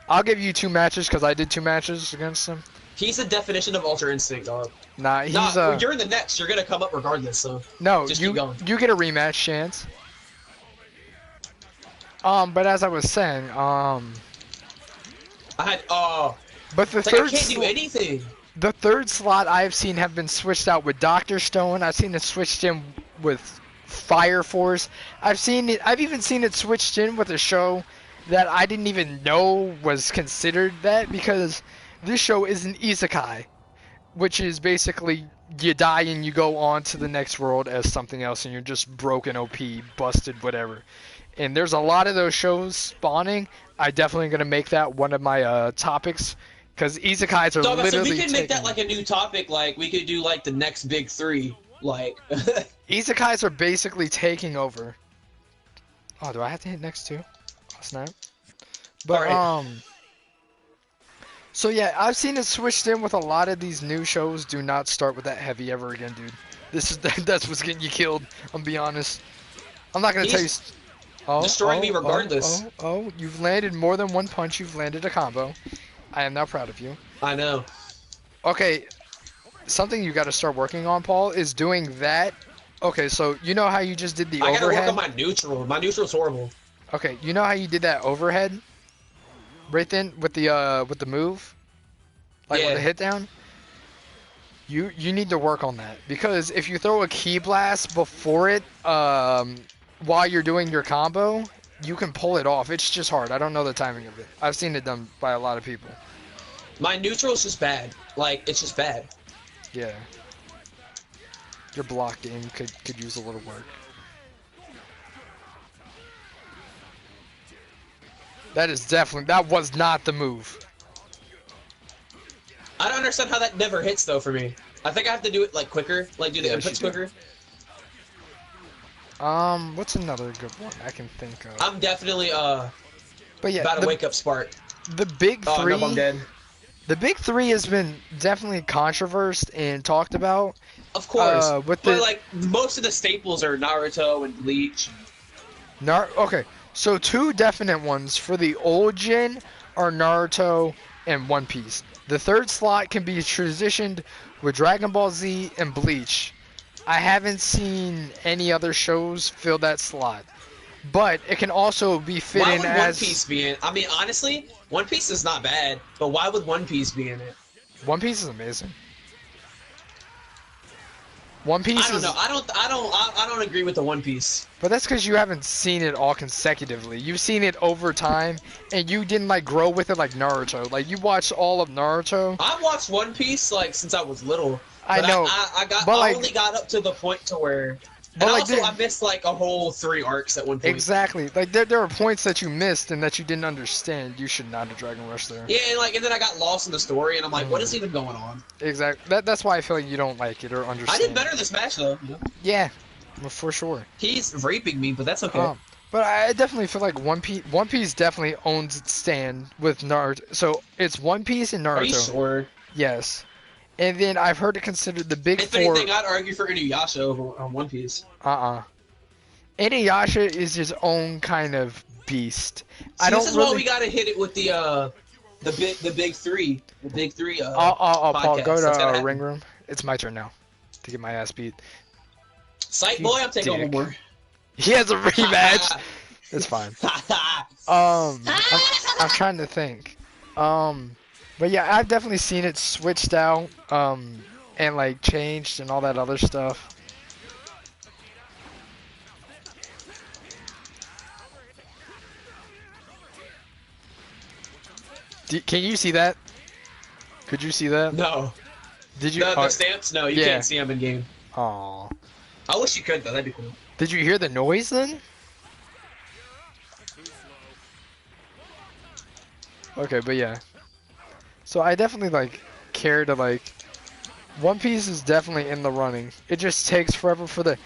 S2: I'll give you 2 matches because I did 2 matches against him.
S1: He's the definition of Ultra Instinct, dog.
S2: Nah, he's
S1: you're in the next. You're gonna come up regardless. So
S2: no,
S1: just
S2: you get a rematch chance. But as I was saying, But the third.
S1: I can't do anything.
S2: The third slot I've seen have been switched out with Dr. Stone. I've seen it switched in with Fire Force. I've even seen it switched in with a show that I didn't even know was considered that, because this show is an isekai, which is basically you die and you go on to the next world as something else and you're just broken OP, busted, whatever. And there's a lot of those shows spawning. I'm definitely going to make that one of my topics. Because isekais are literally
S1: so we can make that like a new topic, like we could do like the next big three, like...
S2: Isekais are basically taking over. Oh, do I have to hit next too? Oh, snap. But,
S1: right.
S2: So yeah, I've seen it switched in with a lot of these new shows. Do not start with that heavy ever again, dude. That's what's getting you killed, I'm be honest. I'm not gonna tell you...
S1: destroying me regardless.
S2: You've landed more than one punch, you've landed a combo. I am now proud of you.
S1: I know.
S2: Okay, something you got to start working on, Paul, is doing that. Okay, so you know how you just did the overhead?
S1: I gotta work on my neutral. My neutral's horrible.
S2: Okay, you know how you did that overhead? Right then, with the move? Like with the hit down? You need to work on that. Because if you throw a Ki Blast before it, while you're doing your combo, you can pull it off. It's just hard. I don't know the timing of it. I've seen it done by a lot of people.
S1: My neutral is just bad. Like, it's just bad.
S2: Yeah. Your block game could use a little work. That was not the move.
S1: I don't understand how that never hits though for me. I think I have to do it like quicker, like do the inputs quicker.
S2: What's another good one I can think of?
S1: I'm definitely
S2: but yeah,
S1: about to wake up Spark.
S2: The big three.
S1: Oh no, I'm dead.
S2: The big three has been definitely controversed and talked about.
S1: Of course, but like most of the staples are Naruto and Bleach.
S2: Okay, so 2 definite ones for the old gen are Naruto and One Piece. The third slot can be transitioned with Dragon Ball Z and Bleach. I haven't seen any other shows fill that slot. But it can also be fit in as...
S1: Why would One Piece be in? I mean, honestly, One Piece is not bad, but why would One Piece be in it?
S2: One Piece is amazing. One Piece
S1: I don't know. I don't agree with the One Piece.
S2: But that's because you haven't seen it all consecutively. You've seen it over time, and you didn't like grow with it like Naruto. Like you watched all of Naruto.
S1: I watched One Piece like since I was little.
S2: I know.
S1: I only got up to the point to where. And like, also, I missed like a whole 3 arcs at one point.
S2: Exactly. Like there are points that you missed and that you didn't understand. You should not have Dragon Rush there.
S1: Yeah, and then I got lost in the story, and I'm like, what is even going on?
S2: Exactly. That's why I feel like you don't like it or understand.
S1: I did better this match though.
S2: Yeah, for sure.
S1: He's raping me, but that's okay.
S2: But I definitely feel like One Piece definitely owns its stand with Naruto. So it's One Piece and Naruto.
S1: Are you sure?
S2: Yes. And then I've heard it considered the big
S1: If
S2: four.
S1: anything, I'd argue for Inuyasha over on One Piece.
S2: Inuyasha is his own kind of beast.
S1: See, this is why we gotta hit it with the big three. The big three.
S2: Paul, go
S1: That's
S2: to
S1: gotta
S2: ring room. It's my turn now to get my ass beat.
S1: Psych boy, I'm taking one more.
S2: He has a rematch. It's fine. I'm trying to think. But yeah, I've definitely seen it switched out, and like changed and all that other stuff. Can you see that? Could you see that?
S1: No.
S2: Did you?
S1: The stamps? No, you can't see them in game.
S2: Aw.
S1: I wish you could though. That'd be cool.
S2: Did you hear the noise then? Okay, but yeah. So I definitely like care to like. One Piece is definitely in the running. It just takes forever for the.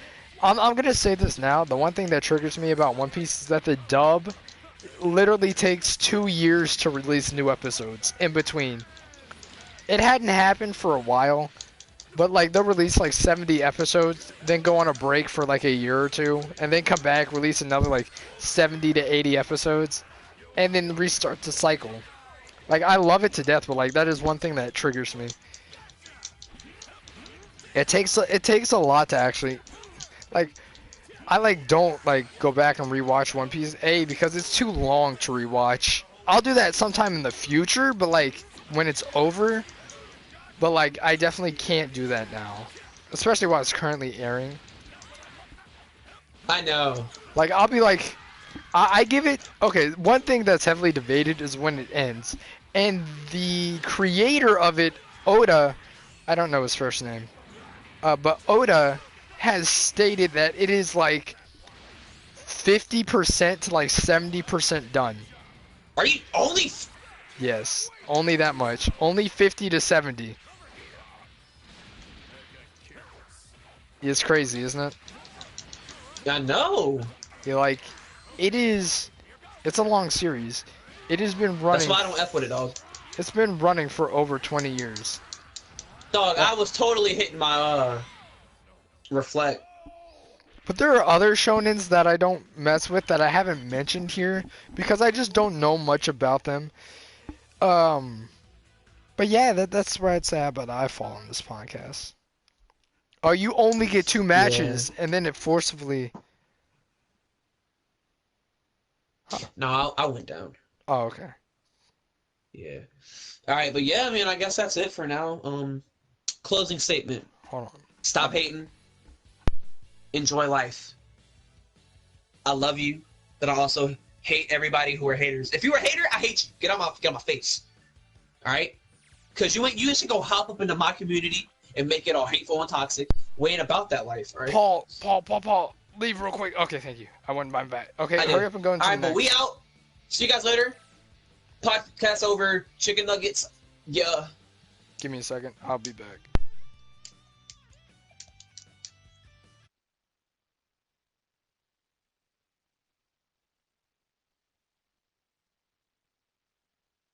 S2: I'm gonna say this now. The one thing that triggers me about One Piece is that the dub literally takes 2 years to release new episodes in between. It hadn't happened for a while, but like they'll release like 70 episodes, then go on a break for like a year or two, and then come back, release another like 70 to 80 episodes, and then restart the cycle. Like I love it to death, but like that is one thing that triggers me. It takes a lot to actually like. I like don't like go back and rewatch One Piece because it's too long to rewatch. I'll do that sometime in the future, but like when it's over. But like I definitely can't do that now, especially while it's currently airing.
S1: I know.
S2: Like I'll be like, I give it okay. One thing that's heavily debated is when it ends, and the creator of it, Oda, I don't know his first name, but Oda has stated that it is like 50% to like 70% done.
S1: Are you only?
S2: Yes, only that much. Only 50 to 70. It's crazy, isn't it?
S1: I know.
S2: You're like, it's a long series. It has been running.
S1: That's why I don't F with it, dog.
S2: It's been running for over 20 years.
S1: Dog, I was totally hitting my reflect.
S2: But there are other shonens that I don't mess with that I haven't mentioned here because I just don't know much about them. But yeah, that's where I'd say about I fall on this podcast. Oh, you only get 2 matches, and then it forcibly.
S1: Huh. No, I went down.
S2: Oh, okay.
S1: Yeah. All right, but yeah, I mean, I guess that's it for now. Closing statement.
S2: Hold on.
S1: Stop hating. Enjoy life. I love you, but I also hate everybody who are haters. If you're a hater, I hate you. Get on my face. All right? Because you should go hop up into my community and make it all hateful and toxic. We ain't about that life, all right?
S2: Paul, leave real quick. Okay, thank you. I wouldn't mind back. Okay, hurry up and go into
S1: all right, but we out. See you guys later. Podcast over. Chicken nuggets. Yeah.
S2: Give me a second. I'll be back.